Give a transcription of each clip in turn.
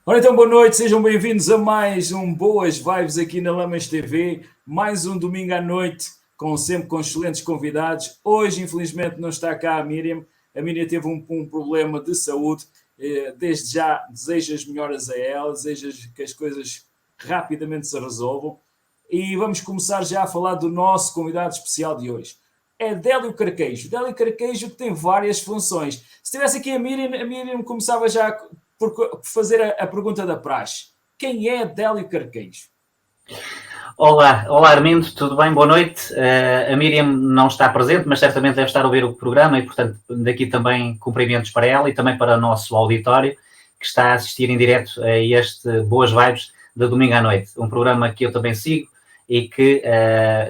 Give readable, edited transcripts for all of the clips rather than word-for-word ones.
Ora então, boa noite, sejam bem-vindos a mais um Boas Vibes aqui na Lamas TV, mais um domingo à noite, sempre com excelentes convidados. Hoje, infelizmente, não está cá a Miriam teve um problema de saúde, desde já desejo as melhoras a ela, desejo que as coisas rapidamente se resolvam. E vamos começar já a falar do nosso convidado especial de hoje. É Délio Carquejo. Délio Carquejo que tem várias funções. Se tivesse aqui a Miriam começava já por fazer a pergunta da praxe. Quem é Délio Carquejo? Olá Armindo, tudo bem? Boa noite. A Miriam não está presente, mas certamente deve estar a ouvir o programa e, portanto, daqui também cumprimentos para ela e também para o nosso auditório que está a assistir em direto a este Boas Vibes de domingo à noite. Um programa que eu também sigo e que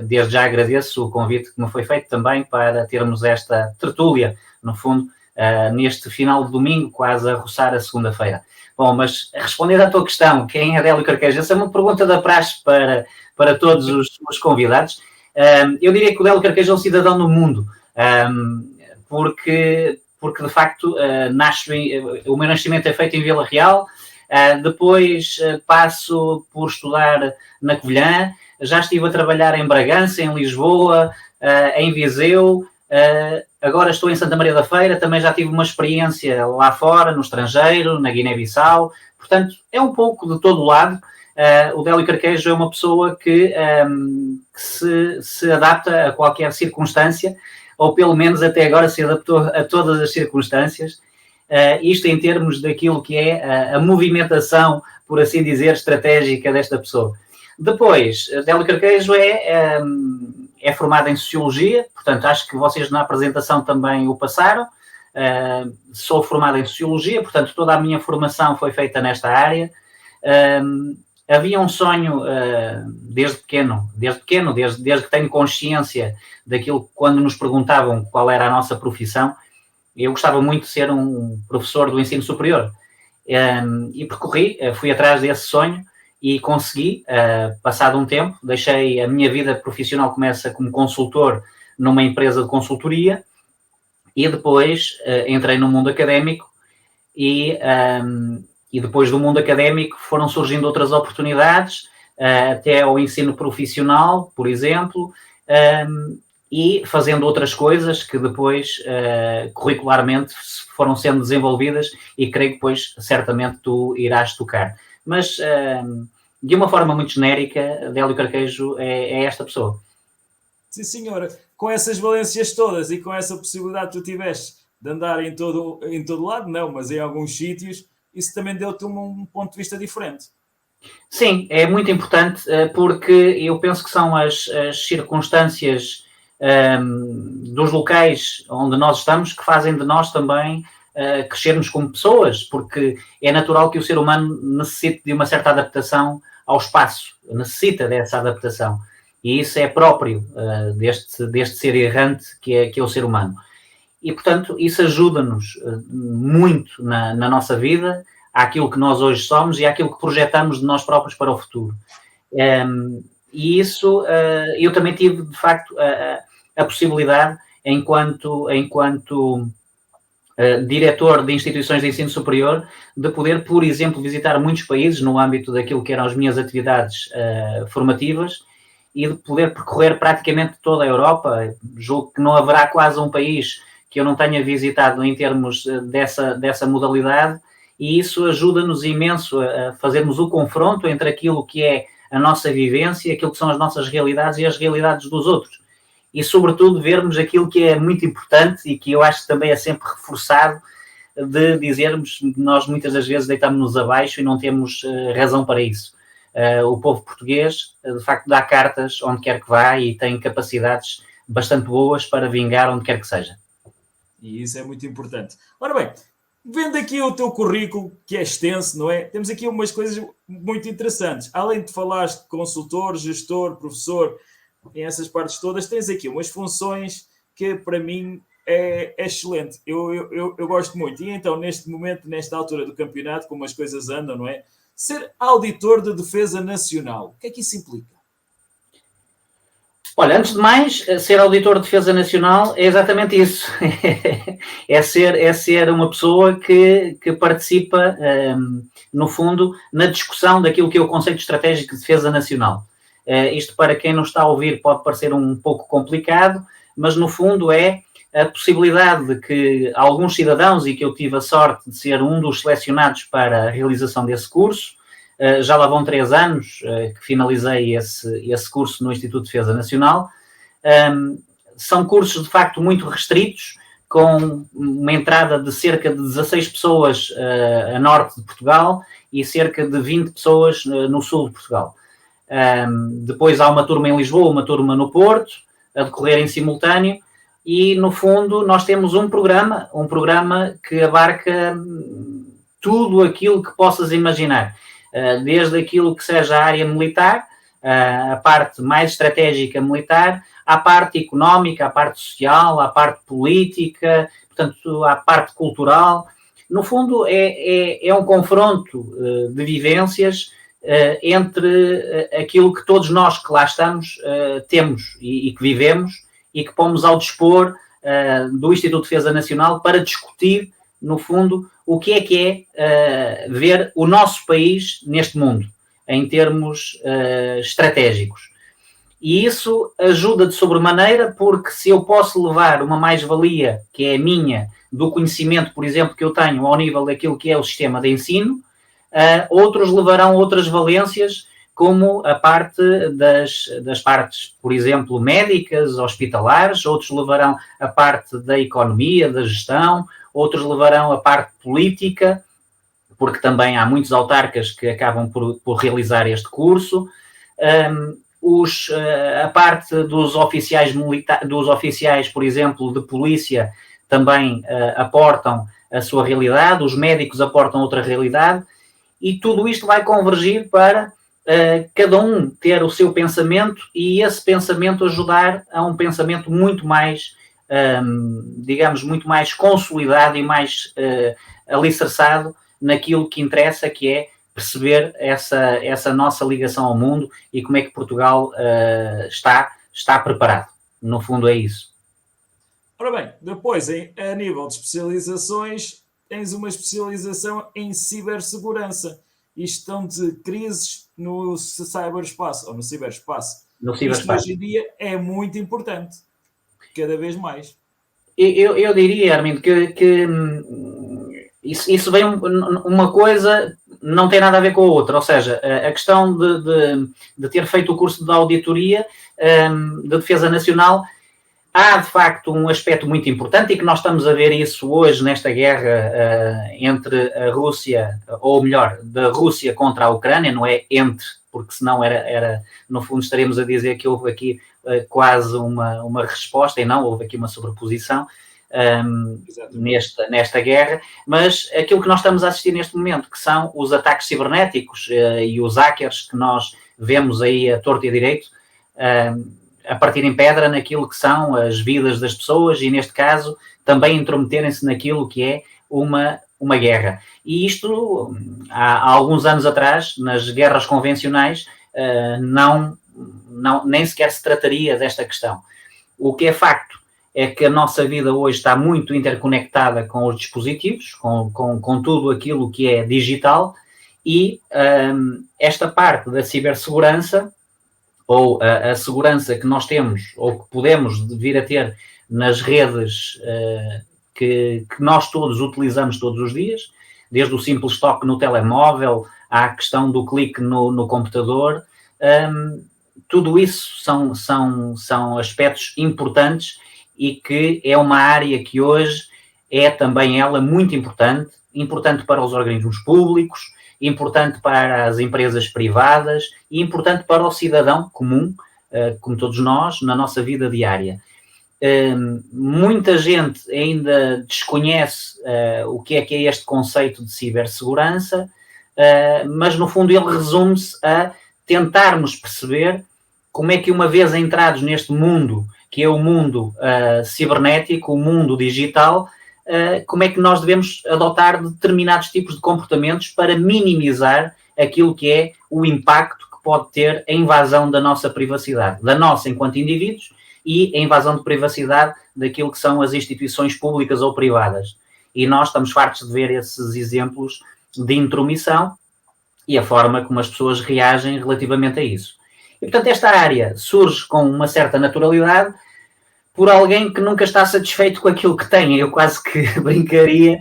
desde já agradeço o convite que me foi feito também para termos esta tertúlia, no fundo, neste final de domingo, quase a roçar a segunda-feira. Bom, mas respondendo à tua questão, quem é Délio Carquejo? Essa é uma pergunta da praxe para todos os convidados. Eu diria que o Délio Carquejo é um cidadão no mundo, porque de facto o meu nascimento é feito em Vila Real, depois passo por estudar na Covilhã, já estive a trabalhar em Bragança, em Lisboa, em Viseu, agora estou em Santa Maria da Feira, também já tive uma experiência lá fora, no estrangeiro, na Guiné-Bissau, portanto é um pouco de todo lado. O Délio Carquejo é uma pessoa que se adapta a qualquer circunstância, ou pelo menos até agora se adaptou a todas as circunstâncias, isto em termos daquilo que é a movimentação, por assim dizer, estratégica desta pessoa. Depois, Délio Carquejo é formado em Sociologia, portanto acho que vocês na apresentação também o passaram. Sou formado em Sociologia, portanto toda a minha formação foi feita nesta área. Havia um sonho desde pequeno, desde que tenho consciência daquilo, quando nos perguntavam qual era a nossa profissão, eu gostava muito de ser um professor do ensino superior. E fui atrás desse sonho e consegui, passado um tempo, deixei a minha vida profissional, começa como consultor numa empresa de consultoria e depois entrei no mundo académico e depois do mundo académico foram surgindo outras oportunidades, até ao ensino profissional, por exemplo, e fazendo outras coisas que depois, curricularmente, foram sendo desenvolvidas e creio que depois, certamente, tu irás tocar. Mas, de uma forma muito genérica, Délio Carquejo é esta pessoa. Sim, senhora. Com essas valências todas e com essa possibilidade que tu tiveste de andar em todo lado, não, mas em alguns sítios, isso também deu-te um ponto de vista diferente. Sim, é muito importante porque eu penso que são as circunstâncias dos locais onde nós estamos que fazem de nós também crescermos como pessoas, porque é natural que o ser humano necessite de uma certa adaptação ao espaço, necessita dessa adaptação. E isso é próprio deste ser errante que é o ser humano. E, portanto, isso ajuda-nos muito na nossa vida, àquilo que nós hoje somos e àquilo que projetamos de nós próprios para o futuro. E isso, eu também tive, de facto, a possibilidade, enquanto diretor de instituições de ensino superior, de poder, por exemplo, visitar muitos países no âmbito daquilo que eram as minhas atividades formativas e de poder percorrer praticamente toda a Europa. Julgo que não haverá quase um país que eu não tenha visitado em termos dessa modalidade, e isso ajuda-nos imenso a fazermos o confronto entre aquilo que é a nossa vivência, aquilo que são as nossas realidades e as realidades dos outros. E, sobretudo, vermos aquilo que é muito importante e que eu acho que também é sempre reforçado, de dizermos que nós muitas das vezes deitamos-nos abaixo e não temos razão para isso. O povo português, de facto, dá cartas onde quer que vá e tem capacidades bastante boas para vingar onde quer que seja. E isso é muito importante. Ora bem, vendo aqui o teu currículo, que é extenso, não é? Temos aqui umas coisas muito interessantes. Além de falares de consultor, gestor, professor, em essas partes todas, tens aqui umas funções que para mim é excelente. Eu gosto muito. E então, neste momento, nesta altura do campeonato, como as coisas andam, não é? Ser auditor de defesa nacional, o que é que isso implica? Olha, antes de mais, ser auditor de defesa nacional é exatamente isso. É ser uma pessoa que participa, no fundo, na discussão daquilo que é o conceito estratégico de defesa nacional. Isto, para quem não está a ouvir, pode parecer um pouco complicado, mas, no fundo, é a possibilidade de que alguns cidadãos, e que eu tive a sorte de ser um dos selecionados para a realização desse curso, já lá vão 3 anos que finalizei esse curso no Instituto de Defesa Nacional. São cursos, de facto, muito restritos, com uma entrada de cerca de 16 pessoas a norte de Portugal e cerca de 20 pessoas no sul de Portugal. Depois há uma turma em Lisboa, uma turma no Porto, a decorrer em simultâneo, e, no fundo, nós temos um programa que abarca tudo aquilo que possas imaginar. Desde aquilo que seja a área militar, a parte mais estratégica militar, à parte económica, à parte social, à parte política, portanto, à parte cultural. No fundo, é um confronto de vivências entre aquilo que todos nós que lá estamos temos e que vivemos, e que pomos ao dispor do Instituto de Defesa Nacional para discutir, no fundo, o que é ver o nosso país neste mundo, em termos estratégicos. E isso ajuda de sobremaneira, porque se eu posso levar uma mais-valia, que é a minha, do conhecimento, por exemplo, que eu tenho ao nível daquilo que é o sistema de ensino, outros levarão outras valências, como a parte das partes, por exemplo, médicas, hospitalares, outros levarão a parte da economia, da gestão, outros levarão a parte política, porque também há muitos autarcas que acabam por realizar este curso. A parte dos oficiais dos oficiais, por exemplo, de polícia, também aportam a sua realidade, os médicos aportam outra realidade, e tudo isto vai convergir para cada um ter o seu pensamento, e esse pensamento ajudar a um pensamento muito mais, digamos, muito mais consolidado e mais alicerçado naquilo que interessa, que é perceber essa nossa ligação ao mundo e como é que Portugal está preparado. No fundo é isso. Ora bem, depois, a nível de especializações, tens uma especialização em cibersegurança e gestão de crises no cyberespaço, ou no ciberespaço. No ciberespaço. Isto hoje em dia é muito importante, cada vez mais. Eu diria, Armindo, que isso vem uma coisa, não tem nada a ver com a outra. Ou seja, a questão de ter feito o curso de auditoria de defesa nacional, há de facto um aspecto muito importante, e que nós estamos a ver isso hoje nesta guerra entre a Rússia, ou melhor, da Rússia contra a Ucrânia, não é entre, porque senão era no fundo estaremos a dizer que houve aqui quase uma resposta, e não, houve aqui uma sobreposição nesta guerra, mas aquilo que nós estamos a assistir neste momento, que são os ataques cibernéticos e os hackers que nós vemos aí a torto e a direito, a partirem pedra naquilo que são as vidas das pessoas, e neste caso também intrometerem-se naquilo que é uma guerra. E isto, há alguns anos atrás, nas guerras convencionais, nem sequer se trataria desta questão. O que é facto é que a nossa vida hoje está muito interconectada com os dispositivos, com tudo aquilo que é digital, e esta parte da cibersegurança, ou a segurança que nós temos, ou que podemos vir a ter nas redes que nós todos utilizamos todos os dias, desde o simples toque no telemóvel à questão do clique no computador, tudo isso são aspectos importantes, e que é uma área que hoje é também ela muito importante para os organismos públicos, importante para as empresas privadas e importante para o cidadão comum, como todos nós, na nossa vida diária. Muita gente ainda desconhece o que é este conceito de cibersegurança, mas no fundo ele resume-se a tentarmos perceber como é que, uma vez entrados neste mundo, que é o mundo cibernético, o mundo digital, como é que nós devemos adotar determinados tipos de comportamentos para minimizar aquilo que é o impacto que pode ter a invasão da nossa privacidade, da nossa enquanto indivíduos, e a invasão de privacidade daquilo que são as instituições públicas ou privadas. E nós estamos fartos de ver esses exemplos de intromissão e a forma como as pessoas reagem relativamente a isso. E, portanto, esta área surge com uma certa naturalidade por alguém que nunca está satisfeito com aquilo que tem. Eu quase que brincaria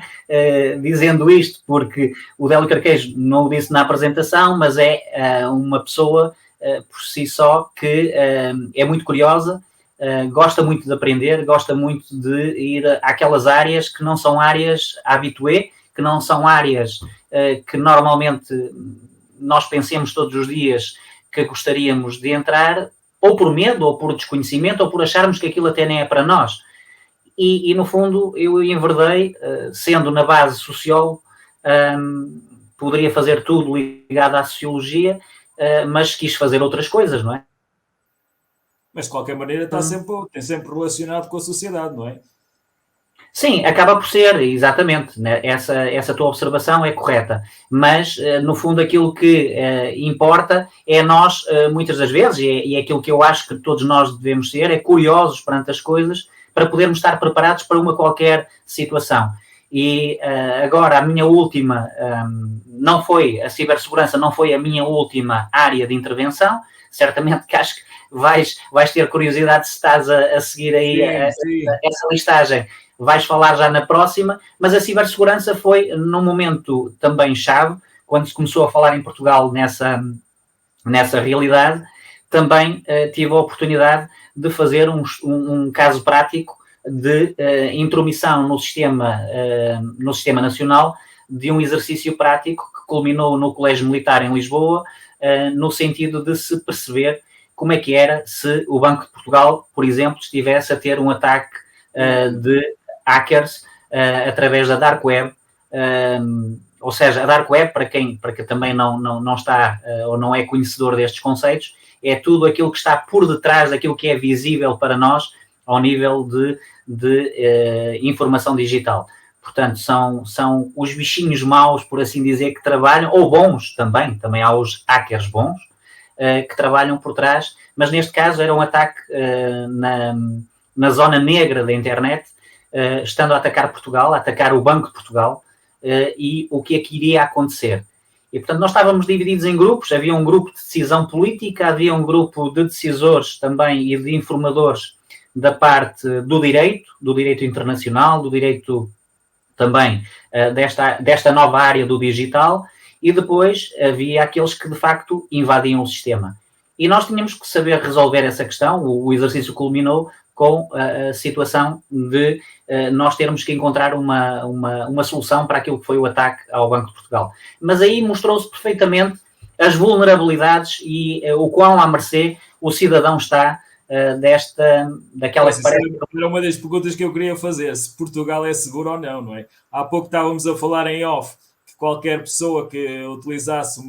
dizendo isto, porque o Délio Carquejo não o disse na apresentação, mas é uma pessoa por si só que é muito curiosa, gosta muito de aprender, gosta muito de ir àquelas áreas que não são áreas habitué, que não são áreas que normalmente nós pensemos todos os dias que gostaríamos de entrar, ou por medo, ou por desconhecimento, ou por acharmos que aquilo até nem é para nós. E no fundo, eu enverdei, sendo na base sociólogo, poderia fazer tudo ligado à sociologia, mas quis fazer outras coisas, não é? Mas de qualquer maneira tem sempre relacionado com a sociedade, não é? Sim, acaba por ser, exatamente, né? Essa tua observação é correta, mas no fundo aquilo que importa é nós, muitas das vezes, e é aquilo que eu acho que todos nós devemos ser, é curiosos perante as coisas para podermos estar preparados para uma qualquer situação. E agora a minha última, não foi, a cibersegurança não foi a minha última área de intervenção, certamente que acho que vais ter curiosidade se estás a seguir aí essa listagem. Vais falar já na próxima, mas a cibersegurança foi num momento também chave, quando se começou a falar em Portugal nessa realidade, também tive a oportunidade de fazer um caso prático de intromissão no sistema nacional, de um exercício prático que culminou no Colégio Militar em Lisboa, no sentido de se perceber como é que era se o Banco de Portugal, por exemplo, estivesse a ter um ataque de hackers através da Dark Web, ou seja, a Dark Web, para quem também não está ou não é conhecedor destes conceitos, é tudo aquilo que está por detrás daquilo que é visível para nós ao nível de informação digital. Portanto, são os bichinhos maus, por assim dizer, que trabalham, ou bons também há os hackers bons, que trabalham por trás, mas neste caso era um ataque na zona negra da internet, estando a atacar Portugal, a atacar o Banco de Portugal, e o que é que iria acontecer. E, portanto, nós estávamos divididos em grupos, havia um grupo de decisão política, havia um grupo de decisores também e de informadores da parte do direito internacional, do direito também desta nova área do digital, e depois havia aqueles que, de facto, invadiam o sistema. E nós tínhamos que saber resolver essa questão. O exercício culminou com a situação de nós termos que encontrar uma solução para aquilo que foi o ataque ao Banco de Portugal. Mas aí mostrou-se perfeitamente as vulnerabilidades e o quão à mercê o cidadão está daquela que parece... Era uma das perguntas que eu queria fazer, se Portugal é seguro ou não, não é? Há pouco estávamos a falar em off que qualquer pessoa que utilizasse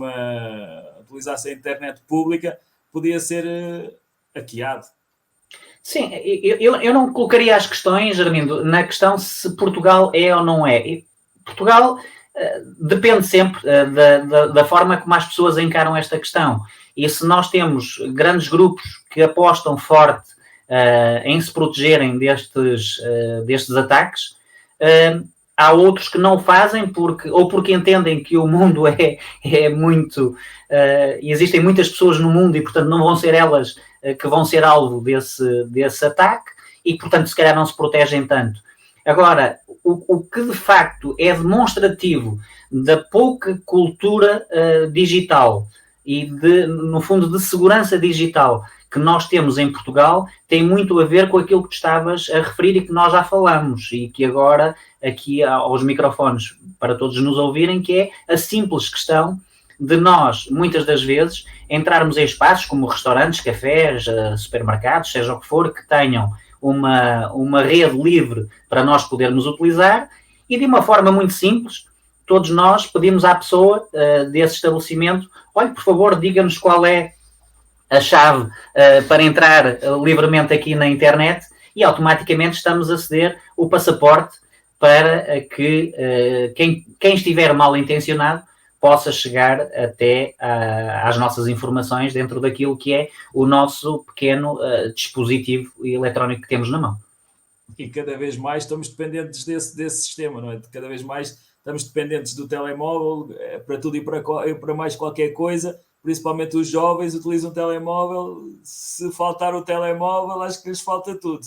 a internet pública podia ser hackeado. Sim, eu não colocaria as questões, Armindo, na questão se Portugal é ou não é. E Portugal depende sempre da forma como as pessoas encaram esta questão. E se nós temos grandes grupos que apostam forte em se protegerem destes ataques, há outros que não o fazem porque entendem que o mundo é muito... existem muitas pessoas no mundo e, portanto, não vão ser elas que vão ser alvo desse ataque e, portanto, se calhar não se protegem tanto. Agora, o que de facto é demonstrativo da pouca cultura digital e, no fundo, de segurança digital que nós temos em Portugal tem muito a ver com aquilo que tu estavas a referir e que nós já falamos e que agora aqui aos microfones para todos nos ouvirem, que é a simples questão de nós, muitas das vezes, entrarmos em espaços como restaurantes, cafés, supermercados, seja o que for, que tenham uma rede livre para nós podermos utilizar e de uma forma muito simples, todos nós pedimos à pessoa desse estabelecimento, olha, por favor, diga-nos qual é a chave para entrar livremente aqui na internet e automaticamente estamos a ceder o passaporte para que quem estiver mal intencionado possa chegar até às nossas informações dentro daquilo que é o nosso pequeno dispositivo eletrónico que temos na mão. E cada vez mais estamos dependentes desse sistema, não é? Cada vez mais estamos dependentes do telemóvel para tudo e para mais qualquer coisa, principalmente os jovens utilizam o telemóvel. Se faltar o telemóvel, acho que lhes falta tudo.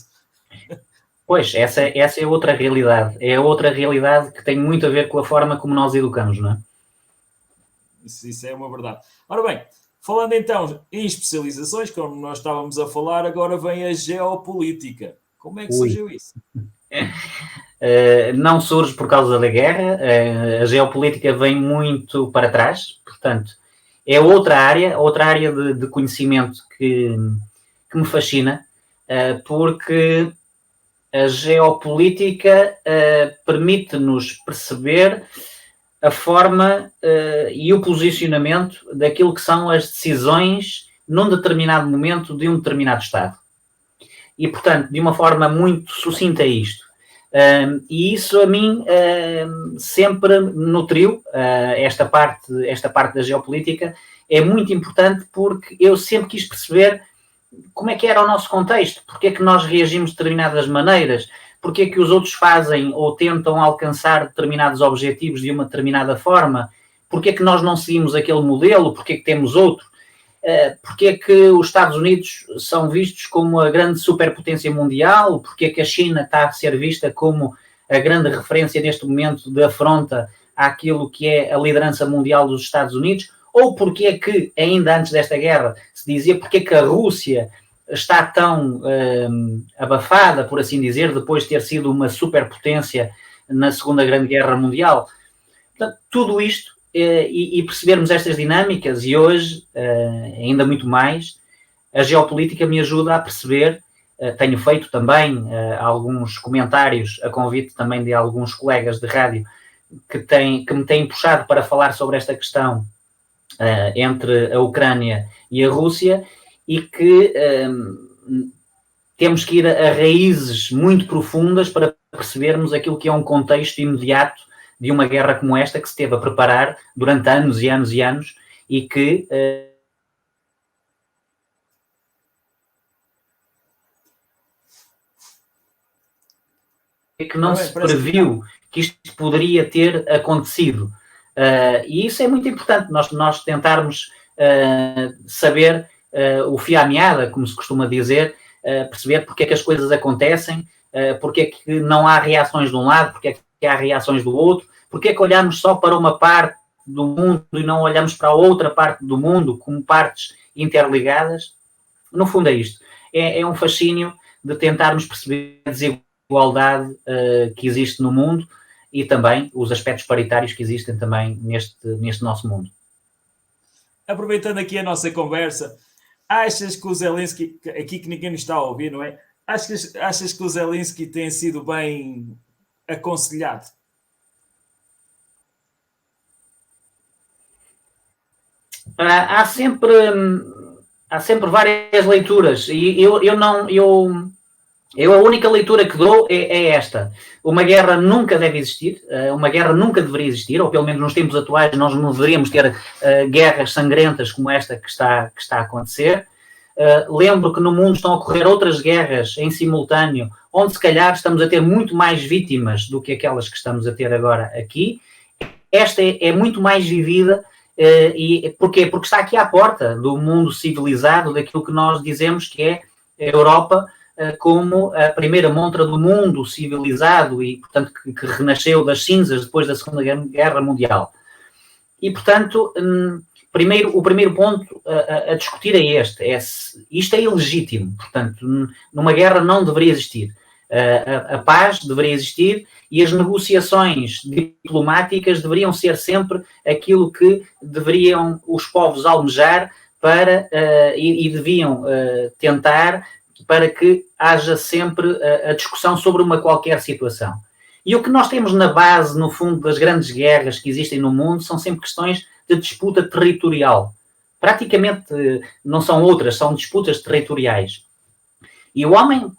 Pois, essa é outra realidade. É outra realidade que tem muito a ver com a forma como nós educamos, não é? Isso é uma verdade. Ora bem, falando então em especializações, como nós estávamos a falar, agora vem a geopolítica. Como é que surgiu isso? Não surge por causa da guerra, a geopolítica vem muito para trás, portanto, é outra área de conhecimento que me fascina, porque a geopolítica permite-nos perceber a forma e o posicionamento daquilo que são as decisões num determinado momento de um determinado Estado. E, portanto, de uma forma muito sucinta isto. E isso a mim sempre nutriu esta parte da geopolítica. É muito importante porque eu sempre quis perceber como é que era o nosso contexto, porque é que nós reagimos de determinadas maneiras, porque é que os outros fazem ou tentam alcançar determinados objetivos de uma determinada forma, porque é que nós não seguimos aquele modelo, porque é que temos outro, porque é que os Estados Unidos são vistos como a grande superpotência mundial, porque é que a China está a ser vista como a grande referência neste momento de afronta àquilo que é a liderança mundial dos Estados Unidos, ou porque é que, ainda antes desta guerra, se dizia porque é que a Rússia está tão abafada, por assim dizer, depois de ter sido uma superpotência na Segunda Grande Guerra Mundial. Portanto, tudo isto e percebermos estas dinâmicas, e hoje, ainda muito mais, a geopolítica me ajuda a perceber. Tenho feito também alguns comentários a convite também de alguns colegas de rádio que me têm puxado para falar sobre esta questão entre a Ucrânia e a Rússia, e que temos que ir a raízes muito profundas para percebermos aquilo que é um contexto imediato de uma guerra como esta, que se teve a preparar durante anos e anos e anos, e que não se previu que isto poderia ter acontecido. E isso é muito importante, nós tentarmos saber o fio à meada, como se costuma dizer, perceber porque é que as coisas acontecem, porque é que não há reações de um lado, porque é que há reações do outro, porque é que olhamos só para uma parte do mundo e não olhamos para a outra parte do mundo como partes interligadas. No fundo é isto. É um fascínio de tentarmos perceber a desigualdade que existe no mundo e também os aspectos paritários que existem também neste nosso mundo. Aproveitando aqui a nossa conversa, achas que o Zelensky, aqui que ninguém nos está a ouvir, não é? Achas que o Zelensky tem sido bem aconselhado? Há sempre várias leituras, e eu a única leitura que dou é esta. Uma guerra nunca deve existir, uma guerra nunca deveria existir, ou pelo menos nos tempos atuais nós não deveríamos ter guerras sangrentas como esta que está a acontecer. Lembro que no mundo estão a ocorrer outras guerras em simultâneo, onde se calhar estamos a ter muito mais vítimas do que aquelas que estamos a ter agora aqui. Esta é muito mais vivida. E porquê? Porque está aqui à porta do mundo civilizado, daquilo que nós dizemos que é a Europa como a primeira montra do mundo civilizado e, portanto, que renasceu das cinzas depois da Segunda Guerra Mundial. E, portanto, o primeiro ponto a discutir é este. Isto é ilegítimo. Portanto, numa guerra não deveria existir. A paz deveria existir e as negociações diplomáticas deveriam ser sempre aquilo que deveriam os povos almejar e deviam tentar para que haja sempre a discussão sobre uma qualquer situação. E o que nós temos na base, no fundo, das grandes guerras que existem no mundo são sempre questões de disputa territorial. Praticamente não são outras, são disputas territoriais. E o homem,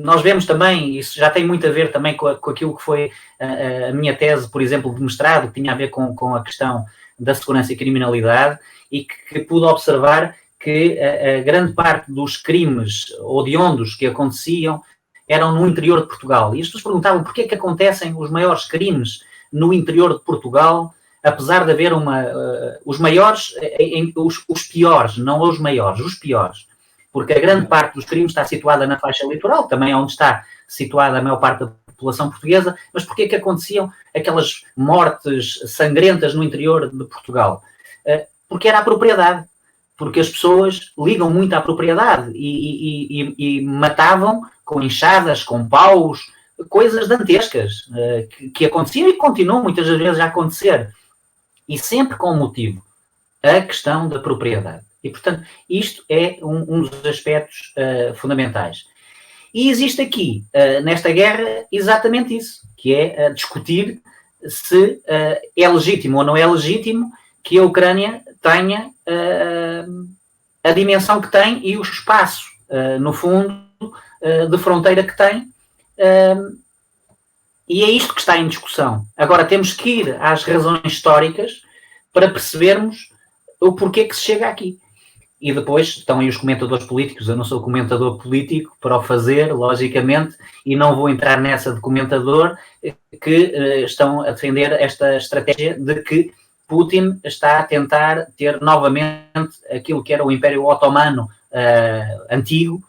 nós vemos também, isso já tem muito a ver também com aquilo que foi a minha tese, por exemplo, de mestrado, que tinha a ver com a questão da segurança e criminalidade, e que pude observar que a grande parte dos crimes hediondos que aconteciam eram no interior de Portugal. E as pessoas perguntavam porquê é que acontecem os maiores crimes no interior de Portugal, apesar de haver os maiores, os piores, não os maiores, os piores. Porque a grande parte dos crimes está situada na faixa litoral, também é onde está situada a maior parte da população portuguesa, mas porquê é que aconteciam aquelas mortes sangrentas no interior de Portugal? Porque era a propriedade. Porque as pessoas ligam muito à propriedade e matavam com enxadas, com paus, coisas dantescas que aconteciam e continuam muitas vezes a acontecer. E sempre com um motivo, a questão da propriedade. E, portanto, isto é um dos aspectos fundamentais. E existe aqui, nesta guerra, exatamente isso, que é discutir se é legítimo ou não é legítimo que a Ucrânia tenha a dimensão que tem e o espaço, no fundo, de fronteira que tem. E é isto que está em discussão. Agora, temos que ir às razões históricas para percebermos o porquê que se chega aqui. E depois estão aí os comentadores políticos. Eu não sou comentador político para o fazer, logicamente, e não vou entrar nessa de comentador, que estão a defender esta estratégia de que Putin está a tentar ter novamente aquilo que era o Império Otomano antigo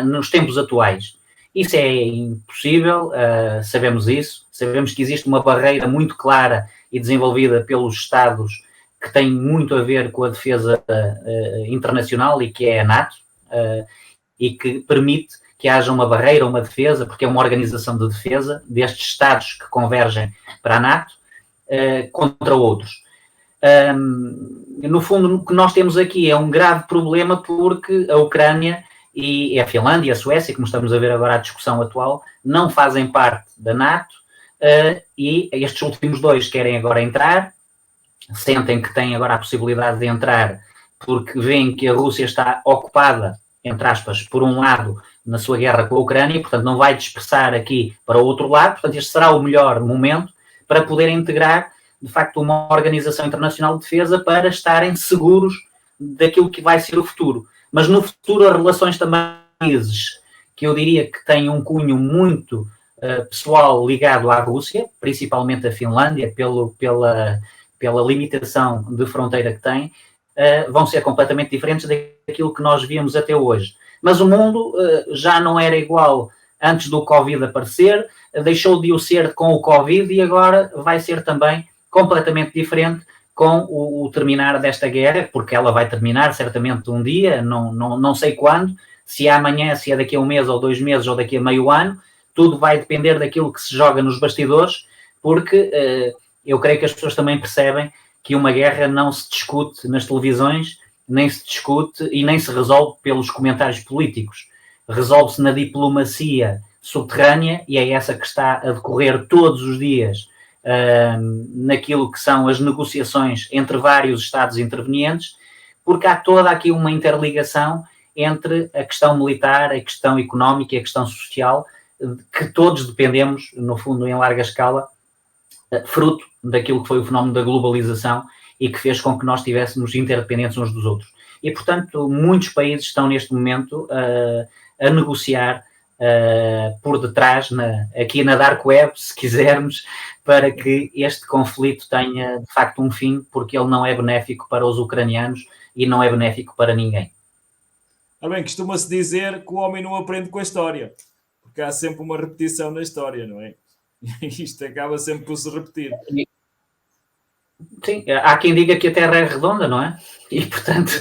nos tempos atuais. Isso é impossível, sabemos isso. Sabemos que existe uma barreira muito clara e desenvolvida pelos Estados que tem muito a ver com a defesa internacional e que é a NATO, e que permite que haja uma barreira, uma defesa, porque é uma organização de defesa destes Estados que convergem para a NATO contra outros. No fundo, o que nós temos aqui é um grave problema porque a Ucrânia e a Finlândia e a Suécia, como estamos a ver agora a discussão atual, não fazem parte da NATO e estes últimos dois querem agora entrar, sentem que têm agora a possibilidade de entrar porque veem que a Rússia está ocupada, entre aspas, por um lado na sua guerra com a Ucrânia, portanto não vai dispersar aqui para o outro lado, portanto este será o melhor momento para poder integrar de facto uma organização internacional de defesa para estarem seguros daquilo que vai ser o futuro. Mas no futuro as relações também países que eu diria que têm um cunho muito pessoal ligado à Rússia, principalmente a Finlândia, pela limitação de fronteira que tem, vão ser completamente diferentes daquilo que nós víamos até hoje. Mas o mundo já não era igual antes do Covid aparecer, deixou de o ser com o Covid e agora vai ser também completamente diferente com o terminar desta guerra, porque ela vai terminar certamente um dia, não sei quando, se é amanhã, se é daqui a um mês ou 2 meses ou daqui a meio ano, tudo vai depender daquilo que se joga nos bastidores, porque eu creio que as pessoas também percebem que uma guerra não se discute nas televisões, nem se discute e nem se resolve pelos comentários políticos. Resolve-se na diplomacia subterrânea e é essa que está a decorrer todos os dias naquilo que são as negociações entre vários Estados intervenientes, porque há toda aqui uma interligação entre a questão militar, a questão económica e a questão social, que todos dependemos, no fundo, em larga escala, fruto daquilo que foi o fenómeno da globalização e que fez com que nós estivéssemos interdependentes uns dos outros. E, portanto, muitos países estão neste momento a negociar por detrás, aqui na Dark Web, se quisermos, para que este conflito tenha, de facto, um fim, porque ele não é benéfico para os ucranianos e não é benéfico para ninguém. Bem, costuma-se dizer que o homem não aprende com a história, porque há sempre uma repetição na história, não é? Isto acaba sempre por se repetir. Sim, há quem diga que a Terra é redonda, não é? E, portanto,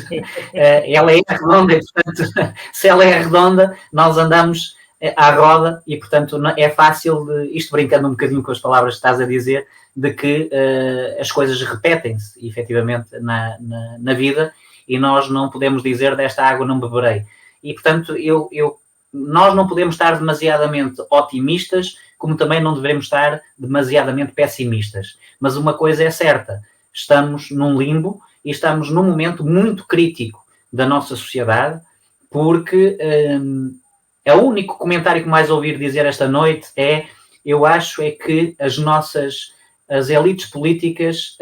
ela é redonda, e, portanto, se ela é redonda, nós andamos à roda e, portanto, é fácil, isto brincando um bocadinho com as palavras que estás a dizer, de que as coisas repetem-se, efetivamente, na vida e nós não podemos dizer desta água não beberei. E, portanto, nós não podemos estar demasiadamente otimistas, como também não devemos estar demasiadamente pessimistas. Mas uma coisa é certa, estamos num limbo e estamos num momento muito crítico da nossa sociedade, porque O único comentário que mais ouvir dizer esta noite é: eu acho é que as elites políticas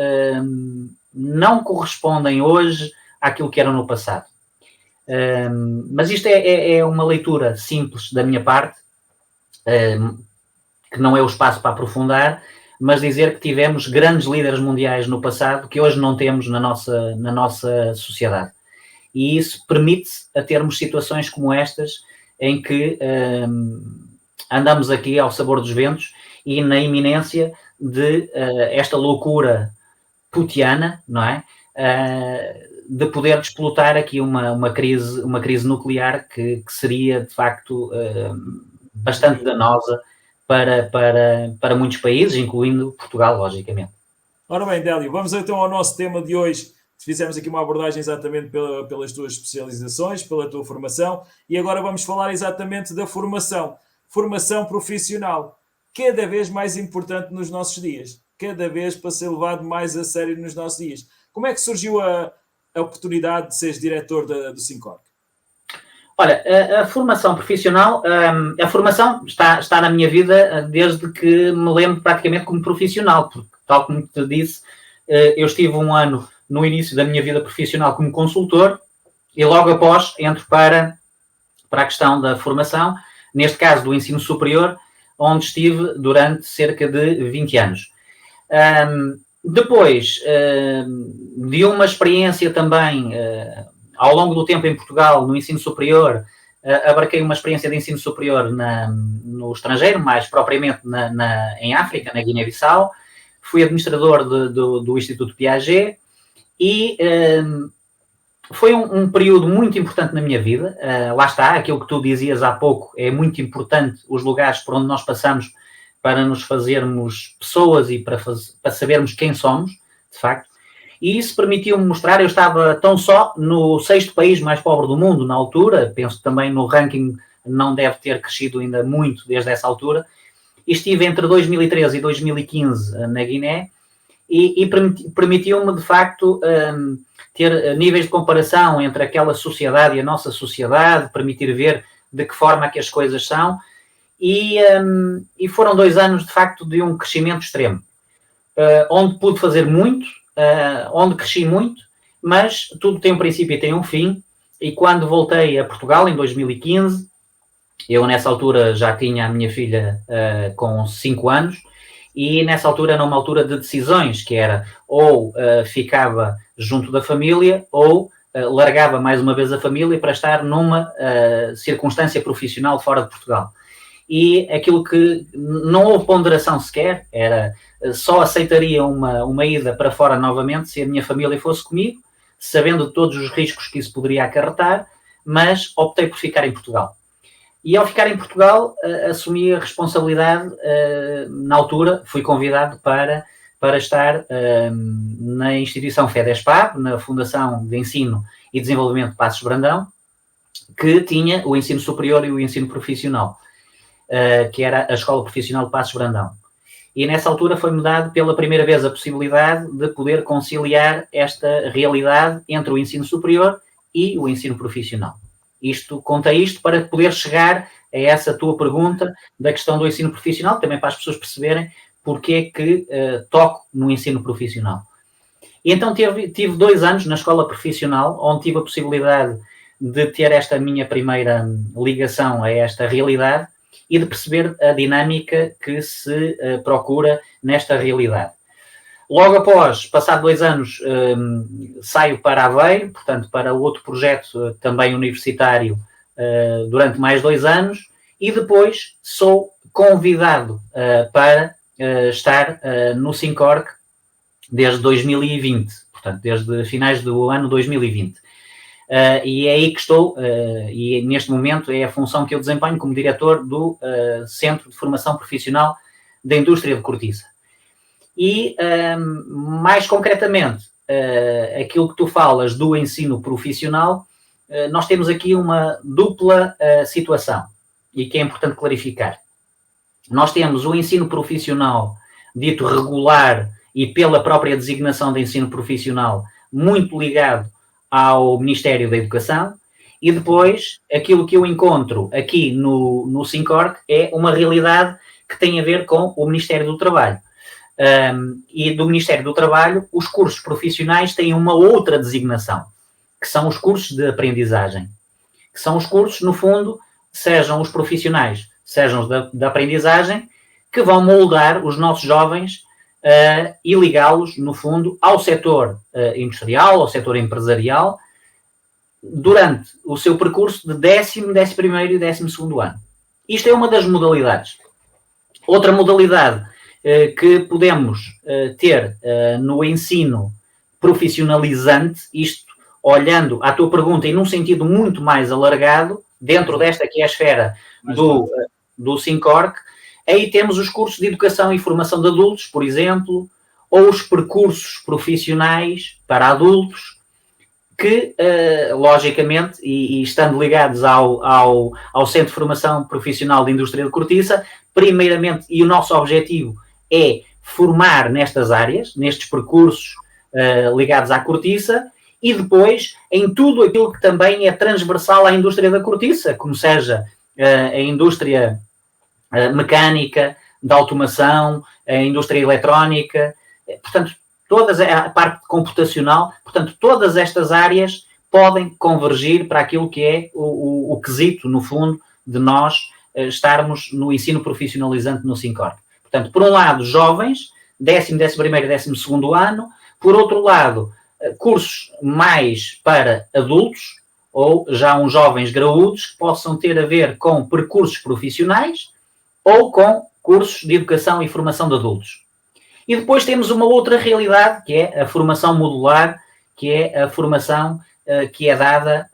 não correspondem hoje àquilo que eram no passado. Mas isto é uma leitura simples da minha parte, que não é o espaço para aprofundar, mas dizer que tivemos grandes líderes mundiais no passado que hoje não temos na nossa sociedade. E isso permite-se a termos situações como estas, em que andamos aqui ao sabor dos ventos e na iminência de esta loucura putiana, não é? De poder desplotar aqui uma crise nuclear que seria, de facto, bastante danosa para muitos países, incluindo Portugal, logicamente. Ora bem, Délio, vamos então ao nosso tema de hoje. Fizemos aqui uma abordagem exatamente pelas tuas especializações, pela tua formação, e agora vamos falar exatamente da formação profissional, cada vez mais importante nos nossos dias, cada vez para ser levado mais a sério nos nossos dias. Como é que surgiu a oportunidade de seres diretor do Sincorc? Olha, a formação profissional, a formação está na minha vida desde que me lembro praticamente como profissional, porque, tal como te disse, eu estive um ano no início da minha vida profissional como consultor e logo após entro para a questão da formação, neste caso do ensino superior, onde estive durante cerca de 20 anos. Depois de uma experiência também ao longo do tempo em Portugal, no ensino superior, abarquei uma experiência de ensino superior no estrangeiro, mais propriamente em África, na Guiné-Bissau. Fui administrador do Instituto Piaget e foi um período muito importante na minha vida. Lá está, aquilo que tu dizias há pouco, é muito importante os lugares por onde nós passamos para nos fazermos pessoas e para sabermos quem somos, de facto. E isso permitiu-me mostrar, eu estava tão só no 6º país mais pobre do mundo na altura, penso que também no ranking não deve ter crescido ainda muito desde essa altura, e estive entre 2013 e 2015 na Guiné, e permitiu-me, de facto, ter níveis de comparação entre aquela sociedade e a nossa sociedade, permitir ver de que forma que as coisas são, e foram 2 anos, de facto, de um crescimento extremo, onde pude fazer muito, onde cresci muito, mas tudo tem um princípio e tem um fim, e quando voltei a Portugal, em 2015, eu nessa altura já tinha a minha filha com 5 anos, e nessa altura era uma altura de decisões, que era ou ficava junto da família, ou largava mais uma vez a família para estar numa circunstância profissional fora de Portugal. E aquilo que não houve ponderação sequer, era só aceitaria uma ida para fora novamente se a minha família fosse comigo, sabendo de todos os riscos que isso poderia acarretar, mas optei por ficar em Portugal. E ao ficar em Portugal, assumi a responsabilidade, na altura, fui convidado para estar na instituição FEDESPAB, na Fundação de Ensino e Desenvolvimento de Passos Brandão, que tinha o ensino superior e o ensino profissional, que era a Escola Profissional de Passos Brandão. E nessa altura foi-me dado pela primeira vez a possibilidade de poder conciliar esta realidade entre o ensino superior e o ensino profissional. Contei isto para poder chegar a essa tua pergunta da questão do ensino profissional, também para as pessoas perceberem porque é que toco no ensino profissional. E então tive 2 anos na escola profissional, onde tive a possibilidade de ter esta minha primeira ligação a esta realidade e de perceber a dinâmica que se procura nesta realidade. Logo após, passado 2 anos, saio para Aveiro, portanto, para outro projeto também universitário durante mais 2 anos, e depois sou convidado para estar no Sincorc desde 2020, portanto, desde finais do ano 2020. E é aí que estou, e neste momento é a função que eu desempenho como diretor do Centro de Formação Profissional da Indústria de Cortiça. E, mais concretamente, aquilo que tu falas do ensino profissional, nós temos aqui uma dupla situação, e que é importante clarificar. Nós temos o ensino profissional dito regular e pela própria designação de ensino profissional muito ligado ao Ministério da Educação, E depois, aquilo que eu encontro aqui no Sincorc é uma realidade que tem a ver com o Ministério do Trabalho. E do Ministério do Trabalho, os cursos profissionais têm uma outra designação, que são os cursos de aprendizagem. Que são os cursos, no fundo, sejam os profissionais, sejam os da aprendizagem, que vão moldar os nossos jovens e ligá-los, no fundo, ao setor industrial, ao setor empresarial, durante o seu percurso de 10º, 11º e 12º ano. Isto é uma das modalidades. Outra modalidade que podemos ter no ensino profissionalizante, isto olhando à tua pergunta e num sentido muito mais alargado, dentro desta que é a esfera do Sincorc, aí temos os cursos de educação e formação de adultos, por exemplo, ou os percursos profissionais para adultos, que, logicamente, e estando ligados ao Centro de Formação Profissional de Indústria de Cortiça, primeiramente, e o nosso objetivo é formar nestas áreas, nestes percursos ligados à cortiça, e depois em tudo aquilo que também é transversal à indústria da cortiça, como seja a indústria mecânica, da automação, a indústria eletrónica, portanto, a parte computacional, portanto, todas estas áreas podem convergir para aquilo que é o quesito, no fundo, de nós estarmos no ensino profissionalizante no Sincorc. Portanto, por um lado, jovens, 10º, 11º e 12º ano, por outro lado, cursos mais para adultos, ou já uns jovens graúdos, que possam ter a ver com percursos profissionais ou com cursos de educação e formação de adultos. E depois temos uma outra realidade, que é a formação modular, que é a formação que é dada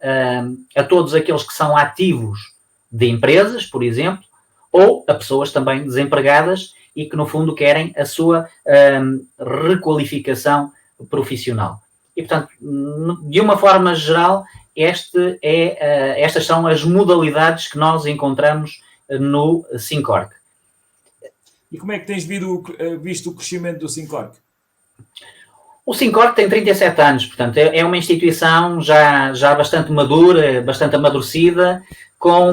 a todos aqueles que são ativos de empresas, por exemplo, ou a pessoas também desempregadas e que, no fundo, querem a sua requalificação profissional. E, portanto, de uma forma geral, estas são as modalidades que nós encontramos no Sincorc. E como é que tens visto o crescimento do Sincorc? O Sincorc tem 37 anos, portanto, é uma instituição já bastante madura, bastante amadurecida, com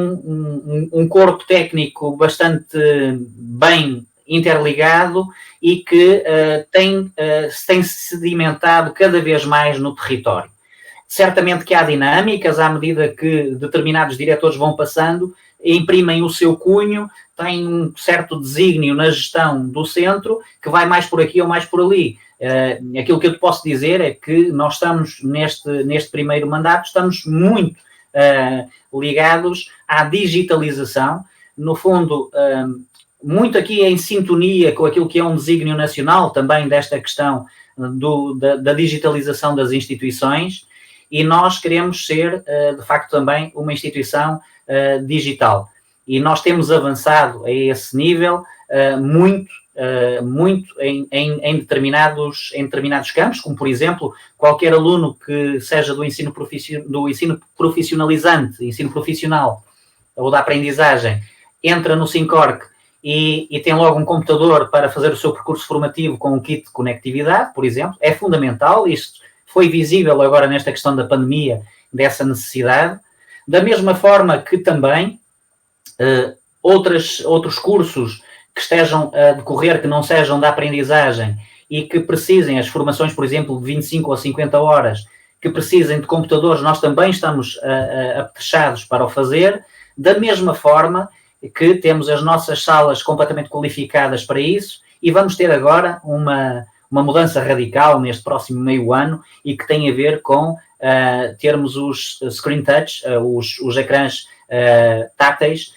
um corpo técnico bastante bem interligado e que tem sedimentado cada vez mais no território. Certamente que há dinâmicas, à medida que determinados diretores vão passando, imprimem o seu cunho, têm um certo desígnio na gestão do centro, que vai mais por aqui ou mais por ali. Aquilo que eu te posso dizer é que nós estamos, neste primeiro mandato, estamos muito ligados à digitalização, no fundo, muito aqui em sintonia com aquilo que é um desígnio nacional, também desta questão da digitalização das instituições, e nós queremos ser, de facto, também uma instituição digital. E nós temos avançado a esse nível muito em determinados campos, como, por exemplo, qualquer aluno que seja do ensino profissionalizante, ensino profissional ou da aprendizagem, entra no Sincorc e tem logo um computador para fazer o seu percurso formativo com um kit de conectividade, por exemplo. É fundamental, isto foi visível agora nesta questão da pandemia, dessa necessidade. Da mesma forma que também outros cursos que estejam a decorrer, que não sejam da aprendizagem e que precisem, as formações, por exemplo, de 25 ou 50 horas, que precisem de computadores, nós também estamos apetrechados para o fazer, da mesma forma que temos as nossas salas completamente qualificadas para isso, e vamos ter agora uma mudança radical neste próximo meio ano e que tem a ver com termos os screen touch, os ecrãs táteis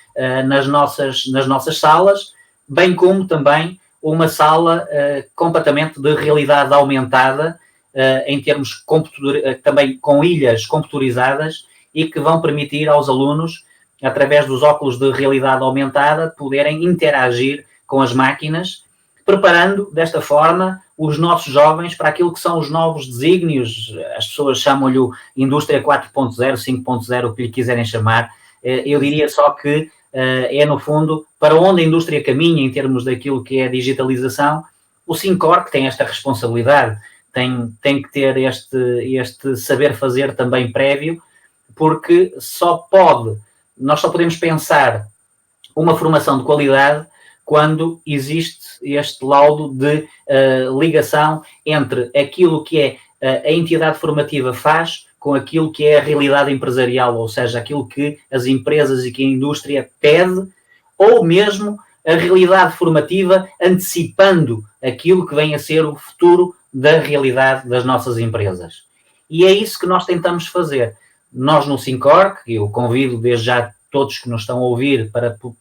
nas nossas salas, bem como também uma sala completamente de realidade aumentada, em termos também com ilhas computadorizadas e que vão permitir aos alunos, através dos óculos de realidade aumentada, poderem interagir com as máquinas, preparando desta forma os nossos jovens para aquilo que são os novos desígnios. As pessoas chamam-lhe indústria 4.0, 5.0, o que lhe quiserem chamar. Eu diria só que é, no fundo, para onde a indústria caminha em termos daquilo que é a digitalização. O Sincorc tem esta responsabilidade, tem que ter este saber fazer também prévio, porque nós só podemos pensar uma formação de qualidade quando existe este laudo de ligação entre aquilo que é a entidade formativa faz com aquilo que é a realidade empresarial, ou seja, aquilo que as empresas e que a indústria pede, ou mesmo a realidade formativa antecipando aquilo que vem a ser o futuro da realidade das nossas empresas. E é isso que nós tentamos fazer. Nós no Syncorc, eu convido desde já todos que nos estão a ouvir,